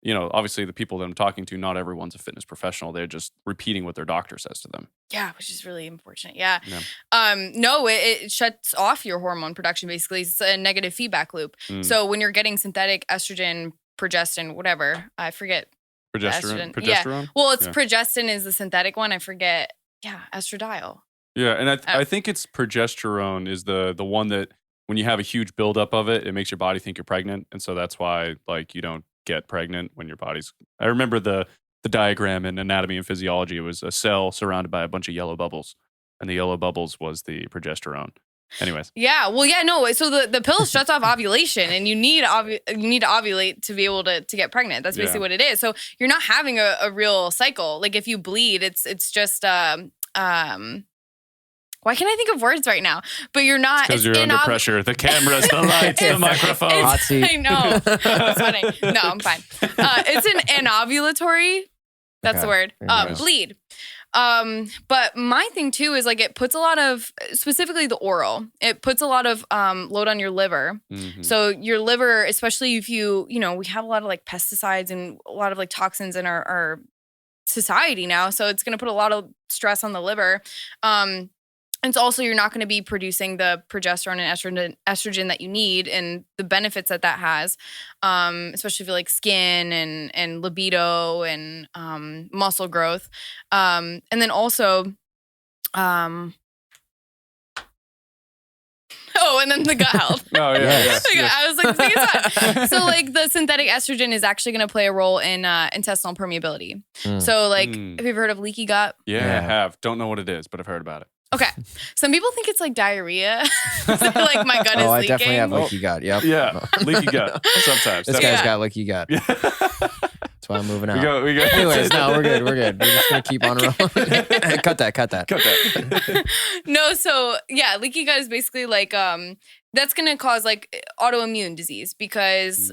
obviously the people that I'm talking to, not everyone's a fitness professional. They're just repeating what their doctor says to them. Yeah, which is really unfortunate. Yeah. No, it shuts off your hormone production, basically. It's a negative feedback loop. So when you're getting synthetic estrogen, progestin, whatever, I forget. Progesterone? Yeah. Well, it's progestin is the synthetic one. I forget. Yeah, estradiol. Yeah, and I think it's progesterone is the one that when you have a huge buildup of it, it makes your body think you're pregnant, and so that's why like you don't get pregnant when your body's. I remember the diagram in Anatomy and Physiology. It was a cell surrounded by a bunch of yellow bubbles, and the yellow bubbles was the progesterone. Anyways. Yeah. Well, yeah. No. So the pill shuts off ovulation, and you need to ovulate to be able to get pregnant. That's basically what it is. So you're not having a real cycle. Like if you bleed, it's just why can't I think of words right now? But you're not. Because you're under pressure. The cameras, the lights, the microphone. Hot seat. I know. That's funny. No, I'm fine. It's an anovulatory. That's the word. Bleed. But my thing too is like it puts a lot of, specifically the oral, it puts a lot of load on your liver. So your liver, especially if we have a lot of like pesticides and a lot of like toxins in our society now. So it's going to put a lot of stress on the liver. And so also you're not going to be producing the progesterone and estrogen that you need and the benefits that has, especially for like skin and libido and muscle growth. And then also, and then the gut health. Oh, yeah. I was like, it's fine. So like the synthetic estrogen is actually going to play a role in intestinal permeability. So like, have you ever heard of leaky gut? Yeah, I have. Don't know what it is, but I've heard about it. Okay. Some people think it's like diarrhea. Like my gut is leaking. I definitely have leaky gut. Yep. Yeah. Leaky gut. Sometimes. This guy's got leaky gut. Yeah. That's why I'm moving out. We go. Anyways, no, we're good. We're just going to keep on rolling. Cut that. No, so yeah, leaky gut is basically like, that's going to cause like autoimmune disease because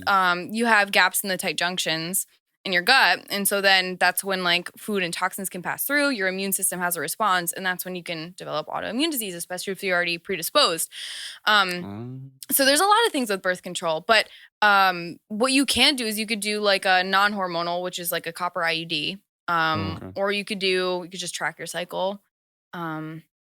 you have gaps in the tight junctions in your gut. And so then that's when like food and toxins can pass through, your immune system has a response, and that's when you can develop autoimmune disease, especially if you're already predisposed. So there's a lot of things with birth control, but what you can do is you could do like a non-hormonal, which is like a copper IUD, or you could just track your cycle.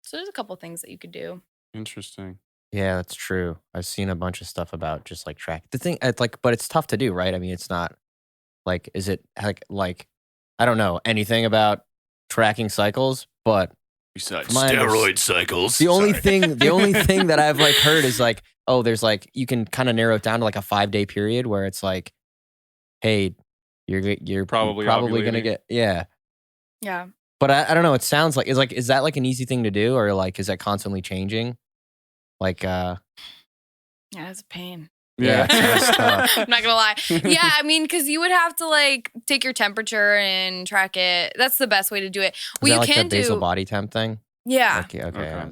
So there's a couple things that you could do. Interesting. Yeah, that's true. I've seen a bunch of stuff about just like track. The thing, it's like, but it's tough to do, right? I mean, it's not like, is it like I don't know anything about tracking cycles, but Besides from my steroid cycles. the only thing that I've like heard is like, oh, there's like you can kind of narrow it down to like a 5-day period where it's like, hey, you're Probably gonna ovulating. get Yeah. But I don't know. It sounds like is that like an easy thing to do, or like is that constantly changing? Like Yeah, it's a pain. yeah, it's tough. I'm not gonna lie. Yeah, I mean, because you would have to like take your temperature and track it. That's the best way to do it. Is What that you like can the basal do, body temp thing? yeah, Okay. Okay.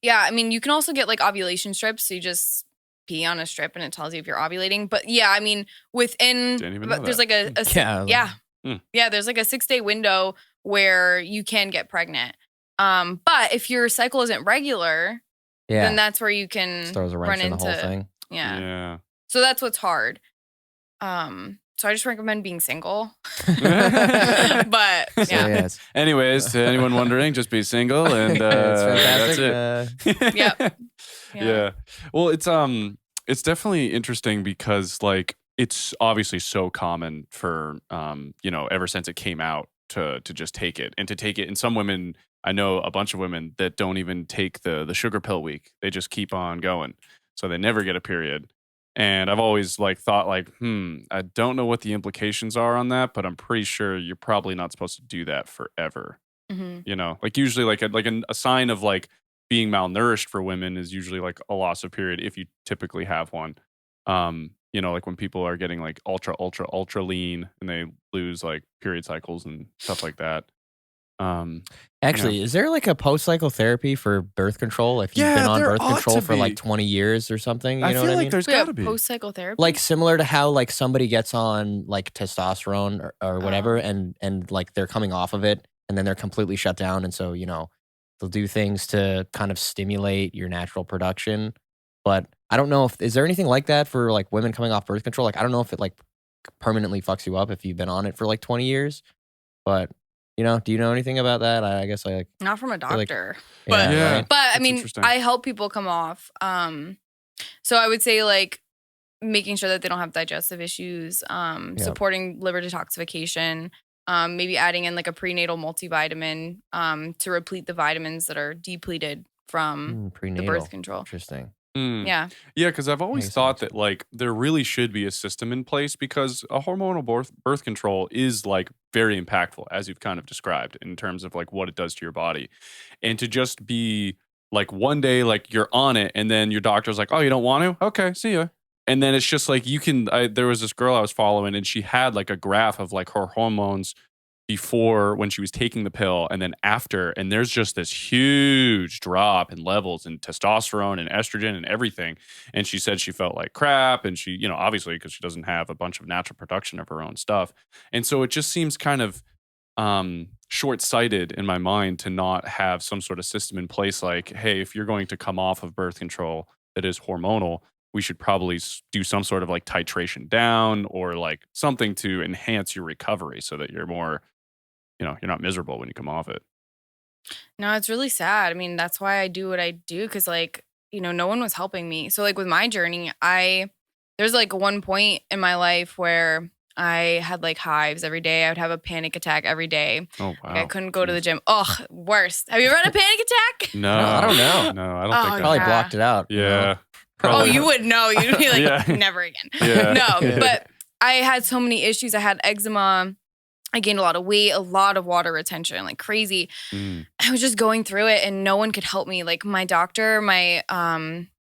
yeah. I mean, you can also get like ovulation strips. So you just pee on a strip and it tells you if you're ovulating. But yeah, I mean, Didn't even know there's that. like Yeah. yeah, there's like a 6-day window where you can get pregnant. But if your cycle isn't regular, Yeah. then that's where you can Just throws a run wrench in the into whole thing. yeah. Yeah. So that's what's hard. So I just recommend being single. But So, yeah. yes. Anyways, to anyone wondering, just be single and It's that's fantastic. it. Yep. Yeah. Well, it's definitely interesting because like it's obviously so common for ever since it came out to just take it and to take it. And some women, I know a bunch of women that don't even take the sugar pill week. They just keep on going. So they never get a period. And I've always like thought like, I don't know what the implications are on that, but I'm pretty sure you're probably not supposed to do that forever. Mhm. You know, like usually like a sign of like being malnourished for women is usually like a loss of period if you typically have one. Like when people are getting like ultra lean and they lose like period cycles and stuff like that. Actually, is there like a post-cycle therapy for birth control if you've been on there birth ought control to for like be. 20 years or something? You I know feel what I like mean? there's We have got to be. post-cycle therapy. Like similar to how like somebody gets on like testosterone or whatever, and like they're coming off of it, and then they're completely shut down, and so they'll do things to kind of stimulate your natural production. But I don't know if is there anything like that for like women coming off birth control. Like I don't know if it like permanently fucks you up if you've been on it for like 20 years, but. Do you know anything about that? I guess I like. Not from a feel like- doctor. Yeah, Yeah. right? But I That's mean, interesting. I help people come off. So I would say like making sure that they don't have digestive issues, supporting liver detoxification, maybe adding in like a prenatal multivitamin to replete the vitamins that are depleted from the Prenatal. birth control. Interesting. Yeah. Yeah, because I've always Makes thought sense. that like there really should be a system in place because a hormonal birth control is like very impactful, as you've kind of described, in terms of like what it does to your body. And to just be like one day like you're on it and then your doctor's like, oh, you don't want to? Okay, see ya. And then it's just like there was this girl I was following and she had like a graph of like her hormones before when she was taking the pill and then after, and there's just this huge drop in levels in testosterone and estrogen and everything. And she said she felt like crap, and she obviously because she doesn't have a bunch of natural production of her own stuff. And so it just seems kind of short-sighted in my mind to not have some sort of system in place like, hey, if you're going to come off of birth control that is hormonal, we should probably do some sort of like titration down or like something to enhance your recovery so that you're more you're not miserable when you come off it. No, it's really sad. I mean, that's why I do what I do because, like, no one was helping me. So, like, with my journey, there's like one point in my life where I had like hives every day. I would have a panic attack every day. Oh, wow. Like, I couldn't go to the gym. Ugh, worst. Have you ever had a panic attack? No, I don't know. No, I don't Oh, think Probably Yeah. blocked it out. Yeah. Oh, Probably. you would know. You'd be like, Yeah. never again. Yeah. No, Yeah. but I had so many issues. I had eczema. I gained a lot of weight, a lot of water retention, like crazy. I was just going through it and no one could help me. Like my doctor, my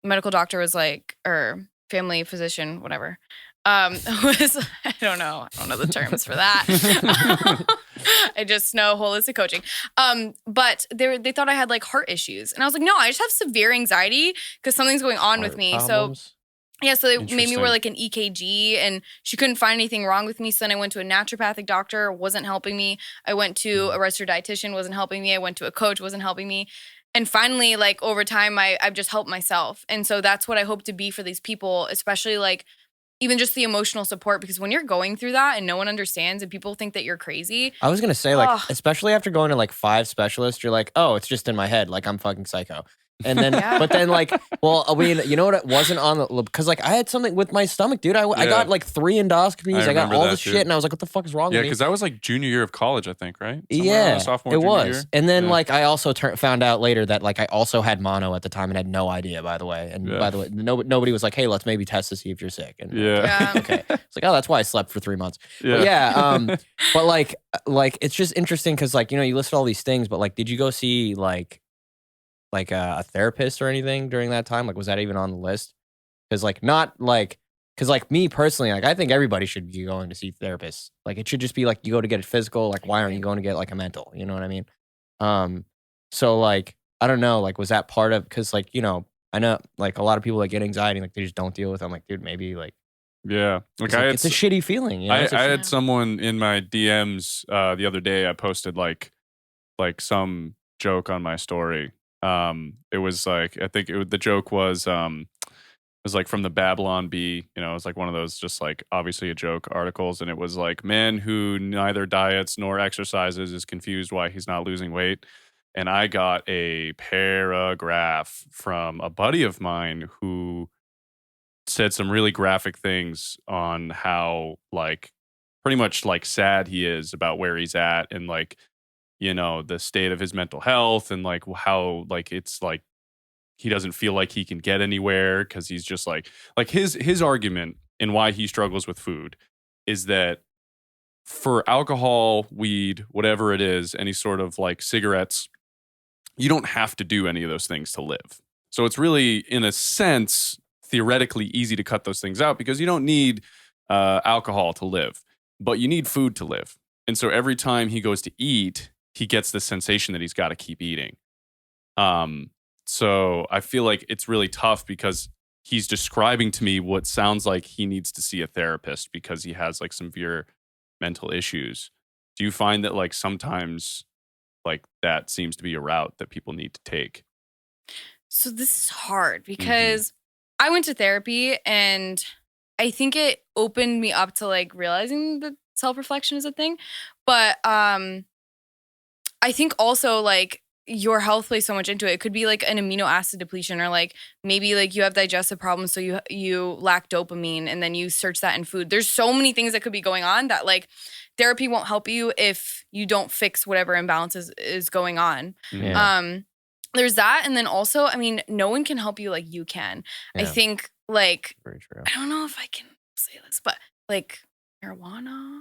medical doctor was like, or family physician, whatever, was, I don't know the terms for that. I just know holistic coaching. But they thought I had like heart issues. And I was like, no, I just have severe anxiety because something's going on with me. Problems? Yeah, so they made me Interesting. wear like an EKG and she couldn't find anything wrong with me. So then I went to a naturopathic doctor, wasn't helping me. I went to a registered dietitian, wasn't helping me. I went to a coach, wasn't helping me. And finally, like over time, I've just helped myself. And so that's what I hope to be for these people, especially like even just the emotional support, because when you're going through that and no one understands and people think that you're crazy. I was going to say, like, especially after going to like 5 specialists, you're like, oh, it's just in my head. Like, I'm fucking psycho. And then, but then like, well, I mean, you know what? It wasn't on the, because like I had something with my stomach, dude. I got like 3 endoscopies. I got all this shit. And I was like, what the fuck is wrong with me? Yeah, because that was like junior year of college, I think, right? Yeah, sophomore, it was. Year. And then like I also found out later that like I also had mono at the time and had no idea, by the way. And by the way, nobody was like, hey, let's maybe test to see if you're sick. And okay. It's like, oh, that's why I slept for 3 months. But like it's just interesting because like, you know, you listed all these things, but like, did you go see like a therapist or anything during that time? Like, was that even on the list? Because like, not like, because like me personally, like I think everybody should be going to see therapists. Like it should just be like, you go to get a physical, like why aren't you going to get like a mental? You know what I mean? So like, I don't know, like was that part of, because like, you know, I know like a lot of people that get anxiety, like they just don't deal with it. I'm like, dude, maybe like, yeah, like it's a shitty feeling. You know? I had someone in my DMs the other day. I posted like some joke on my story. It was like, I think the joke was like from the Babylon Bee, you know, it was like one of those just like obviously a joke articles, and it was like, man who neither diets nor exercises is confused why he's not losing weight. And I got a paragraph from a buddy of mine who said some really graphic things on how like pretty much like sad he is about where he's at, and like, you know, the state of his mental health, and like how like it's like he doesn't feel like he can get anywhere because he's just like his argument and why he struggles with food is that for alcohol, weed, whatever it is, any sort of like cigarettes, you don't have to do any of those things to live. So it's really, in a sense, theoretically easy to cut those things out because you don't need alcohol to live, but you need food to live. And so every time he goes to eat, he gets the sensation that he's got to keep eating. So I feel like it's really tough because he's describing to me what sounds like he needs to see a therapist because he has like severe mental issues. Do you find that like sometimes like that seems to be a route that people need to take? So this is hard because I went to therapy and I think it opened me up to like realizing that self-reflection is a thing. But I think also like your health plays so much into it. It could be like an amino acid depletion, or like maybe like you have digestive problems, so you lack dopamine, and then you search that in food. There's so many things that could be going on that like therapy won't help you if you don't fix whatever imbalance is going on. Yeah. There's that, and then also, I mean, no one can help you like you can. Yeah. I think like Very true. I don't know if I can say this, but like marijuana.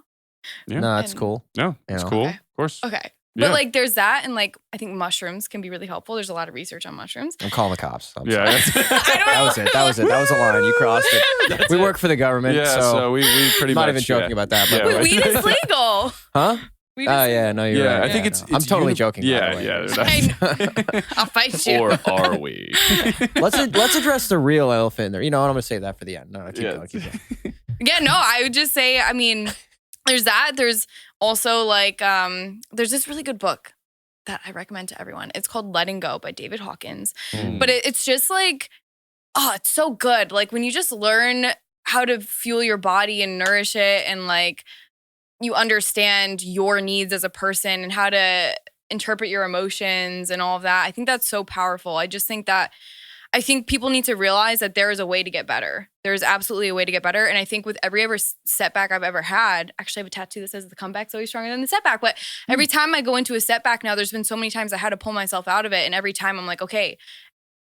Yeah. No, that's cool. No, it's cool. Okay. Of course. Okay. But like there's that, and like I think mushrooms can be really helpful. There's a lot of research on mushrooms. I'm calling the cops. I'm Yeah. sorry. I don't know. That was it. That was a line. You crossed it. We work for the government. Yeah, so we pretty much. I'm not even joking about that. But Wait, weed is legal. Huh? Weed is Yeah, no, you're right. I think it's I'm totally joking. Yeah, by the way. yeah. I'll fight you. Or are we? Let's address the real elephant in there. You know what? I'm gonna save that for the end. No, keep going. Yeah, no, I would just say, I mean, there's that. There's also like, there's this really good book that I recommend to everyone. It's called Letting Go by David Hawkins. But it's just like, oh, it's so good. Like when you just learn how to fuel your body and nourish it, and like you understand your needs as a person and how to interpret your emotions and all of that. I think that's so powerful. I think people need to realize that there is a way to get better. There is absolutely a way to get better. And I think with every setback I've ever had, actually I have a tattoo that says the comeback's always stronger than the setback. But every time I go into a setback now, there's been so many times I had to pull myself out of it. And every time I'm like, okay,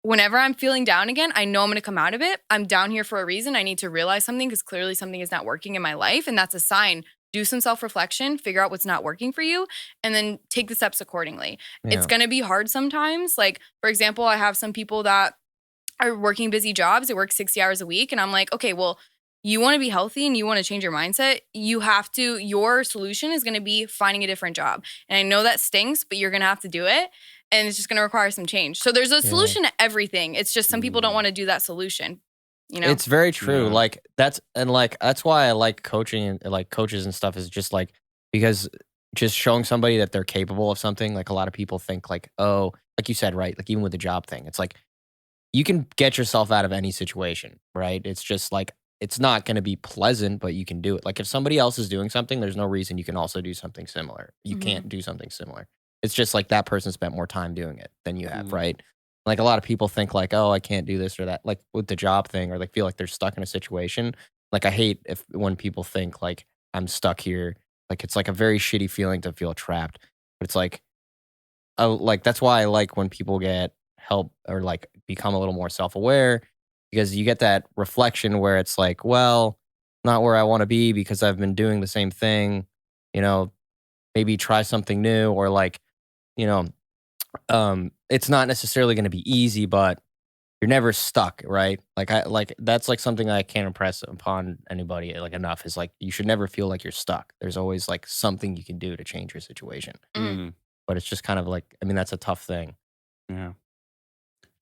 whenever I'm feeling down again, I know I'm going to come out of it. I'm down here for a reason. I need to realize something because clearly something is not working in my life. And that's a sign. Do some self-reflection, figure out what's not working for you, and then take the steps accordingly. Yeah. It's going to be hard sometimes. Like, for example, I have some people that are working busy jobs. They work 60 hours a week. And I'm like, okay, well, you want to be healthy and you want to change your mindset. Your solution is going to be finding a different job. And I know that stinks, but you're going to have to do it. And it's just going to require some change. So there's a solution to everything. It's just some people don't want to do that solution. You know? It's very true. Yeah. Like that's why I like coaching and like coaches and stuff, is just like, because just showing somebody that they're capable of something. Like a lot of people think like, oh, like you said, right? Like even with the job thing, it's like, you can get yourself out of any situation, right? It's just like, it's not going to be pleasant, but you can do it. Like if somebody else is doing something, there's no reason you can also do something similar. You can't do something similar. It's just like that person spent more time doing it than you have, right? Like a lot of people think like, oh, I can't do this or that, like with the job thing, or like feel like they're stuck in a situation. Like I hate when people think like I'm stuck here. Like it's like a very shitty feeling to feel trapped. But it's like, oh, like that's why I like when people get help or like become a little more self-aware, because you get that reflection where it's like, well, not where I want to be because I've been doing the same thing, you know, maybe try something new, or like, you know, it's not necessarily going to be easy, but you're never stuck, right? Like that's like something I can't impress upon anybody like enough is like, you should never feel like you're stuck. There's always like something you can do to change your situation. But it's just kind of like, I mean, that's a tough thing. Yeah.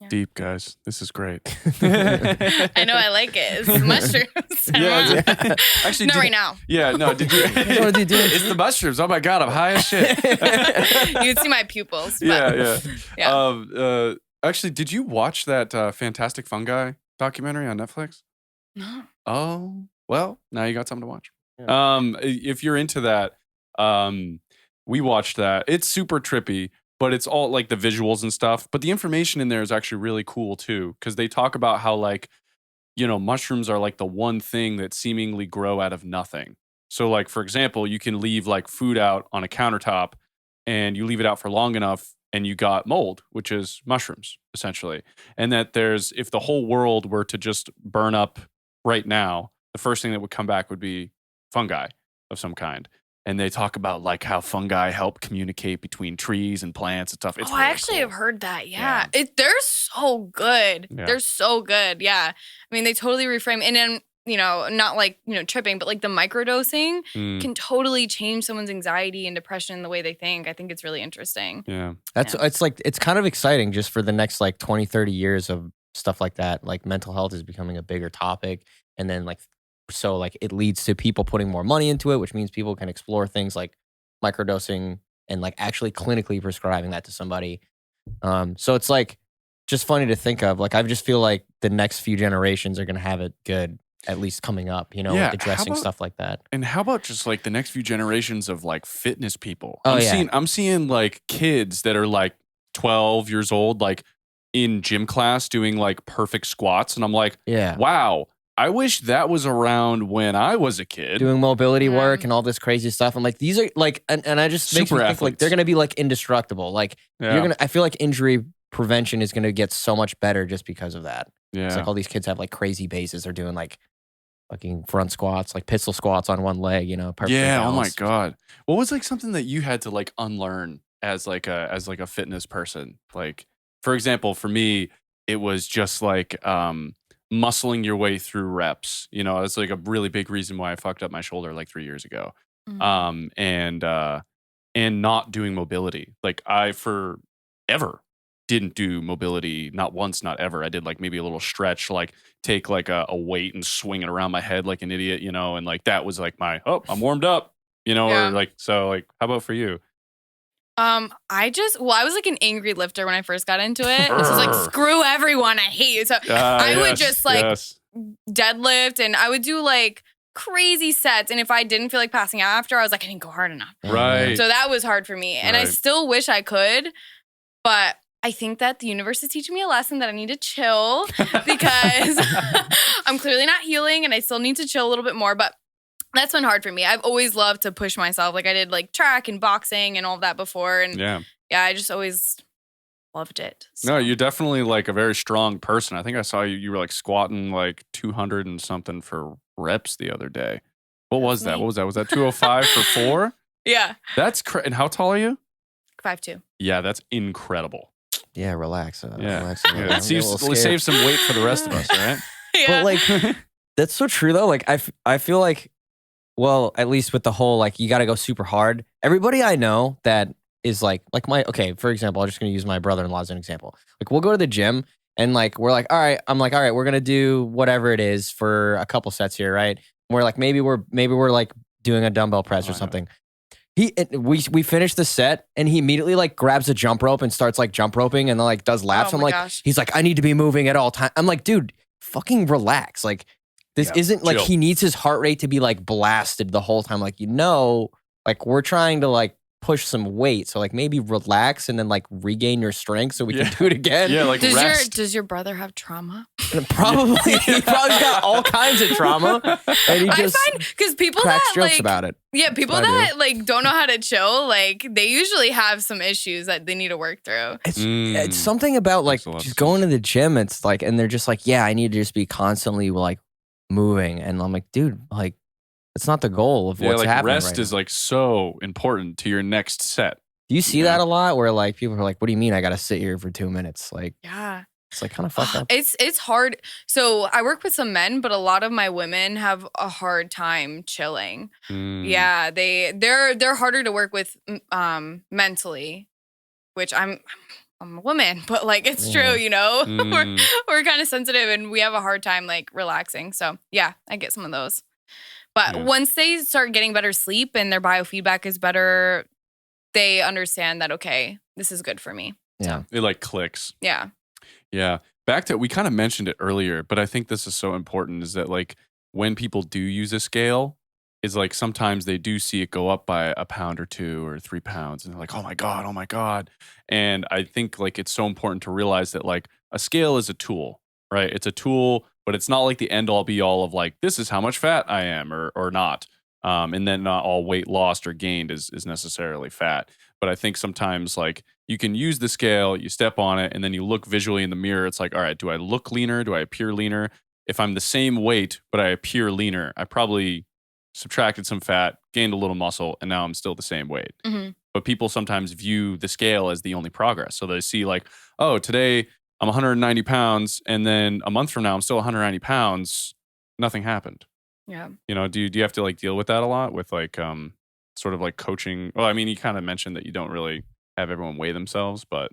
Deep, guys. This is great. I know, I like it. It's mushrooms. Yeah. Actually, not right now. Yeah, no. Did you? What are you doing? It's the mushrooms. Oh my god, I'm high as shit. You can see my pupils. But, Yeah. Actually, did you watch that Fantastic Fungi documentary on Netflix? No. Oh, well, now you got something to watch. Yeah. If you're into that, we watched that. It's super trippy, but it's all like the visuals and stuff. But the information in there is actually really cool too, because they talk about how like, you know, mushrooms are like the one thing that seemingly grow out of nothing. So like, for example, you can leave like food out on a countertop and you leave it out for long enough and you got mold, which is mushrooms essentially. And that if the whole world were to just burn up right now, the first thing that would come back would be fungi of some kind. And they talk about like how fungi help communicate between trees and plants and stuff. It's really I actually cool. have heard that. Yeah. They're so good. Yeah. They're so good. Yeah. I mean, they totally reframe. And then, you know, not like, you know, tripping, but like the microdosing can totally change someone's anxiety and depression the way they think. I think it's really interesting. Yeah. It's like, it's kind of exciting just for the next like 20, 30 years of stuff like that. Like mental health is becoming a bigger topic. And then like, so like it leads to people putting more money into it, which means people can explore things like microdosing and like actually clinically prescribing that to somebody. So it's like just funny to think of. Like I just feel like the next few generations are going to have it good, at least coming up, you know, Yeah, like addressing stuff like that. And how about just like the next few generations of like fitness people? Oh, I'm seeing like kids that are like 12 years old, like in gym class doing like perfect squats. And I'm like, wow, I wish that was around when I was a kid. Doing mobility work and all this crazy stuff. I'm like, these are like, and I just makes me think like they're going to be like indestructible. Like I feel like injury prevention is going to get so much better just because of that. Yeah. It's like all these kids have like crazy bases. They're doing like fucking front squats, like pistol squats on one leg, you know, perfect balance. Oh my God. What was like something that you had to like unlearn as like a fitness person? Like, for example, for me, it was just like, muscling your way through reps. You know, it's like a really big reason why I fucked up my shoulder like 3 years ago. And not doing mobility. Like I forever didn't do mobility, not once, not ever. I did like maybe a little stretch, like take like a weight and swing it around my head like an idiot, you know, and like that was like I'm warmed up, you know, or like, so like, how about for you? I was like an angry lifter when I first got into it. This was like, screw everyone, I hate you. So I would just like deadlift and I would do like crazy sets. And if I didn't feel like passing out after, I was like, I didn't go hard enough. Right. So that was hard for me. And I still wish I could, but I think that the universe is teaching me a lesson that I need to chill because I'm clearly not healing and I still need to chill a little bit more. But that's been hard for me. I've always loved to push myself. Like I did like track and boxing and all of that before. And I just always loved it. So. No, you're definitely like a very strong person. I think I saw you were like squatting like 200 and something for reps the other day. What was that? Was that 205 for 4? Yeah. That's and how tall are you? 5'2". Yeah, that's incredible. Yeah, relax. Relax save some weight for the rest of us, right? Yeah. But like, that's so true though. Like I feel like, well, at least with the whole, like, you got to go super hard. Everybody I know that is like for example, I'm just going to use my brother-in-law as an example. Like, we'll go to the gym and like, we're like, all right, we're going to do whatever it is for a couple sets here, right? We're like, maybe we're like doing a dumbbell press or something. We finish the set and he immediately like grabs a jump rope and starts like jump roping and then like does laps. I'm like, he's like, I need to be moving at all time. I'm like, dude, fucking relax. Like, This isn't like chill. he needs his heart rate to be like blasted the whole time. Like, like we're trying to like push some weight. So like maybe relax and then like regain your strength so we can do it again. Yeah, like rest. Does your brother have trauma? Probably. He probably got all kinds of trauma. And he just I find because people cracks that jokes like about it. yeah, people that like don't know how to chill, like they usually have some issues that they need to work through. It's something about like just going to the gym. It's like, and they're just like, yeah, I need to just be constantly like moving. And I'm like, dude, like it's not the goal of what's like happening. Rest right is now. like so important to your next set. Do you see that a lot where like people are like, what do you mean I got to sit here for 2 minutes? Like, Yeah. it's like kind of fucked up. It's hard. So I work with some men, but a lot of my women have a hard time chilling. Yeah, they're harder to work with mentally, which I'm a woman, but like it's true, you know. We're kind of sensitive and we have a hard time like relaxing. So yeah, I get some of those. But once they start getting better sleep and their biofeedback is better, they understand that okay, this is good for me. Yeah, it like clicks. Yeah. Yeah. Back to, we kind of mentioned it earlier, but I think this is so important is that like when people do use a scale, is like sometimes they do see it go up by a pound or 2 or 3 pounds and they're like, oh my God. And I think like it's so important to realize that like a scale is a tool, right? It's a tool, but it's not like the end all be all of like, this is how much fat I am or not. And then not all weight lost or gained is necessarily fat. But I think sometimes like you can use the scale, you step on it, and then you look visually in the mirror. It's like, all right, do I look leaner? Do I appear leaner? If I'm the same weight, but I appear leaner, I probably subtracted some fat, gained a little muscle, and now I'm still the same weight. But people sometimes view the scale as the only progress. So they see like, oh, today I'm 190 pounds, and then a month from now I'm still 190 pounds. Nothing happened. Yeah. You know, do you have to like deal with that a lot with like sort of like coaching? Well, I mean, you kind of mentioned that you don't really have everyone weigh themselves, but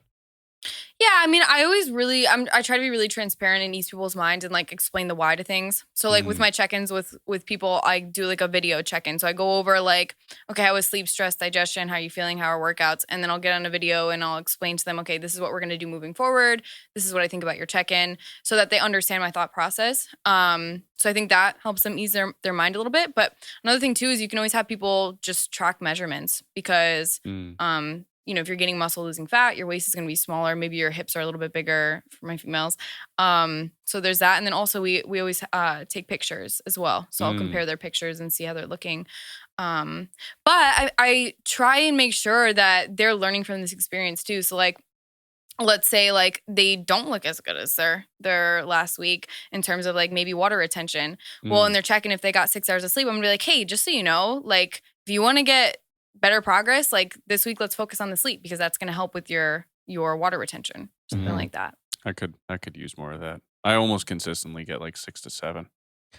yeah, I mean, I always really, I try to be really transparent in ease people's minds and like explain the why to things. So like with my check-ins with people, I do like a video check-in. So I go over like, okay, how was sleep, stress, digestion, how are you feeling, how are workouts? And then I'll get on a video and I'll explain to them, okay, this is what we're going to do moving forward. This is what I think about your check-in so that they understand my thought process. So I think that helps them ease their mind a little bit. But another thing too is you can always have people just track measurements because, you know, if you're gaining muscle, losing fat, your waist is going to be smaller. Maybe your hips are a little bit bigger for my females. So there's that. And then also we always take pictures as well. So I'll compare their pictures and see how they're looking. But I try and make sure that they're learning from this experience too. So like, let's say like they don't look as good as their last week in terms of like maybe water retention. Well, and they're checking if they got 6 hours of sleep. I'm gonna be like, hey, just so you know, like if you want to get better progress, like this week, let's focus on the sleep because that's going to help with your water retention, something like that. I could use more of that. I almost consistently get like 6 to 7.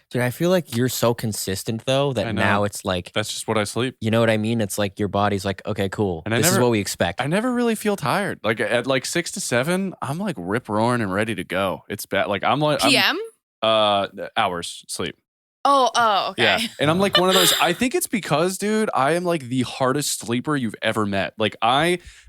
Dude, I feel like you're so consistent though that now it's like that's just what I sleep. You know what I mean? It's like your body's like, okay, cool. And this is what we expect. I never really feel tired. Like at like 6 to 7, I'm like rip roaring and ready to go. It's bad. Like I'm like PM? Hours sleep. Oh, okay. Yeah. And I'm like one of those, I think it's because, dude, I am like the hardest sleeper you've ever met. Like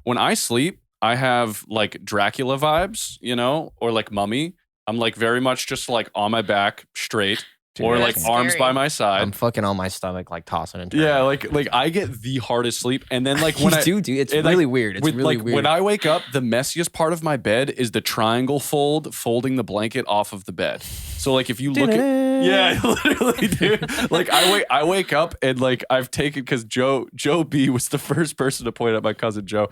when I sleep, I have like Dracula vibes, you know, or like Mummy. I'm like very much just like on my back straight. Dude, or like arms scary. by my side. I'm fucking on my stomach, like tossing and turning. Yeah, like I get the hardest sleep, and then like when you do, it's really weird. It's really weird. When I wake up, the messiest part of my bed is the triangle folding the blanket off of the bed. So like if you look at, yeah, literally, dude. Like I wake up and like I've taken because Joe B was the first person to point out, my cousin Joe.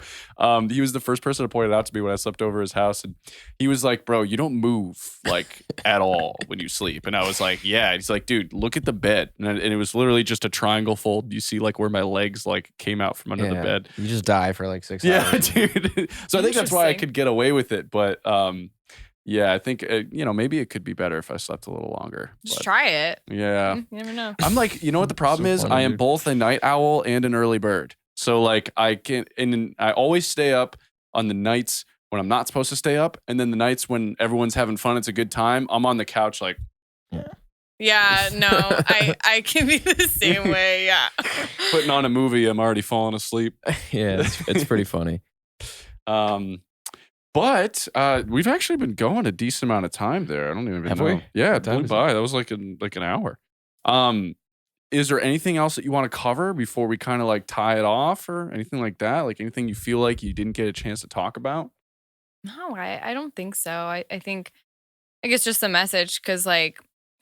He was the first person to point it out to me when I slept over his house, and he was like, "Bro, you don't move like at all when you sleep," and I was like, "Yeah." He's like, dude, look at the bed. And it was literally just a triangle fold. You see like where my legs like came out from under the bed. You just die for like 6 hours. Yeah, dude. So I think that's why I could get away with it. But yeah, I think, you know, maybe it could be better if I slept a little longer. Just try it. Yeah. You never know. I'm like, you know what the problem is? funny, I am dude. both a night owl and an early bird. So like I always stay up on the nights when I'm not supposed to stay up. And then the nights when everyone's having fun, it's a good time. I'm on the couch like, yeah, no, I can be the same way. Yeah. putting on a movie, I'm already falling asleep. Yeah, it's pretty funny. But we've actually been going a decent amount of time there. I don't even Have know. we? Yeah, What it time blew is by. That was like an hour. Is there anything else that you want to cover before we kind of like tie it off or anything like that? Like anything you feel like you didn't get a chance to talk about? No, I don't think so. I think it's just a message because like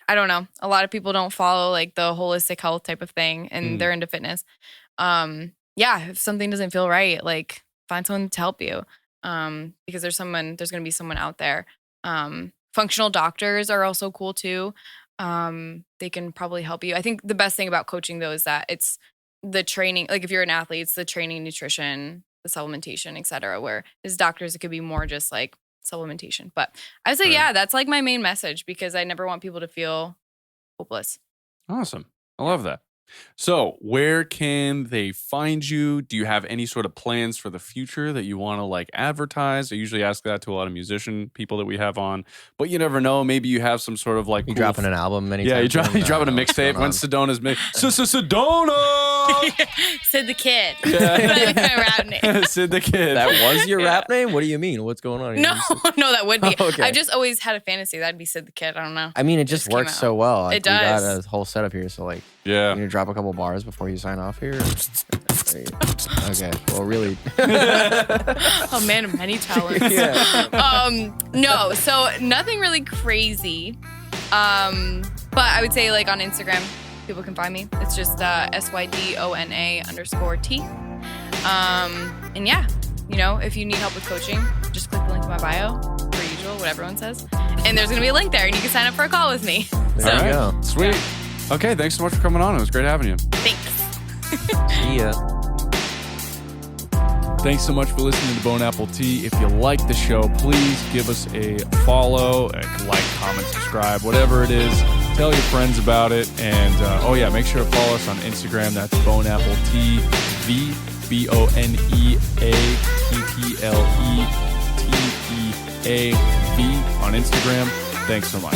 I don't know, a lot of people don't follow like the holistic health type of thing and they're into fitness. Yeah, if something doesn't feel right, like find someone to help you. Because there's gonna be someone out there. Functional doctors are also cool too. They can probably help you. I think the best thing about coaching though is that it's the training, like if you're an athlete, it's the training, nutrition, the supplementation, etc. Where as doctors, it could be more just like supplementation. But I would say, yeah, that's like my main message because I never want people to feel hopeless. Awesome. I love that. So where can they find you? Do you have any sort of plans for the future that you want to like advertise? I usually ask that to a lot of musician people that we have on, but you never know. Maybe you have some sort of like You dropping an album anytime? Yeah, you dropping a What's mixtape. going on? When Sedona's Sedona! Sid the Kid. Yeah. That's my rap name. Sid the Kid. That was your rap name? What do you mean? What's going on? No, that would be. Oh, okay. I just always had a fantasy that'd be Sid the Kid. I don't know. I mean, it just came works out. so well. Like, It does. We got a whole setup here, so like, Yeah. you gonna drop a couple bars before you sign off here? Okay. Well, really. Oh man, of many talents. Yeah. No, so nothing really crazy. But I would say like on Instagram, people can find me. It's just SYDONA_T. And yeah, you know, if you need help with coaching, just click the link in my bio, per usual, what everyone says. And there's gonna be a link there, and you can sign up for a call with me. There you go. Sweet. Okay, thanks so much for coming on. It was great having you. Thanks. See ya. Thanks so much for listening to Bone Apple Tea. If you like the show, please give us a follow, like, comment, subscribe, whatever it is. Tell your friends about it. And, make sure to follow us on Instagram. That's Bone Apple TV, BONEAPPLETEAV on Instagram. Thanks so much.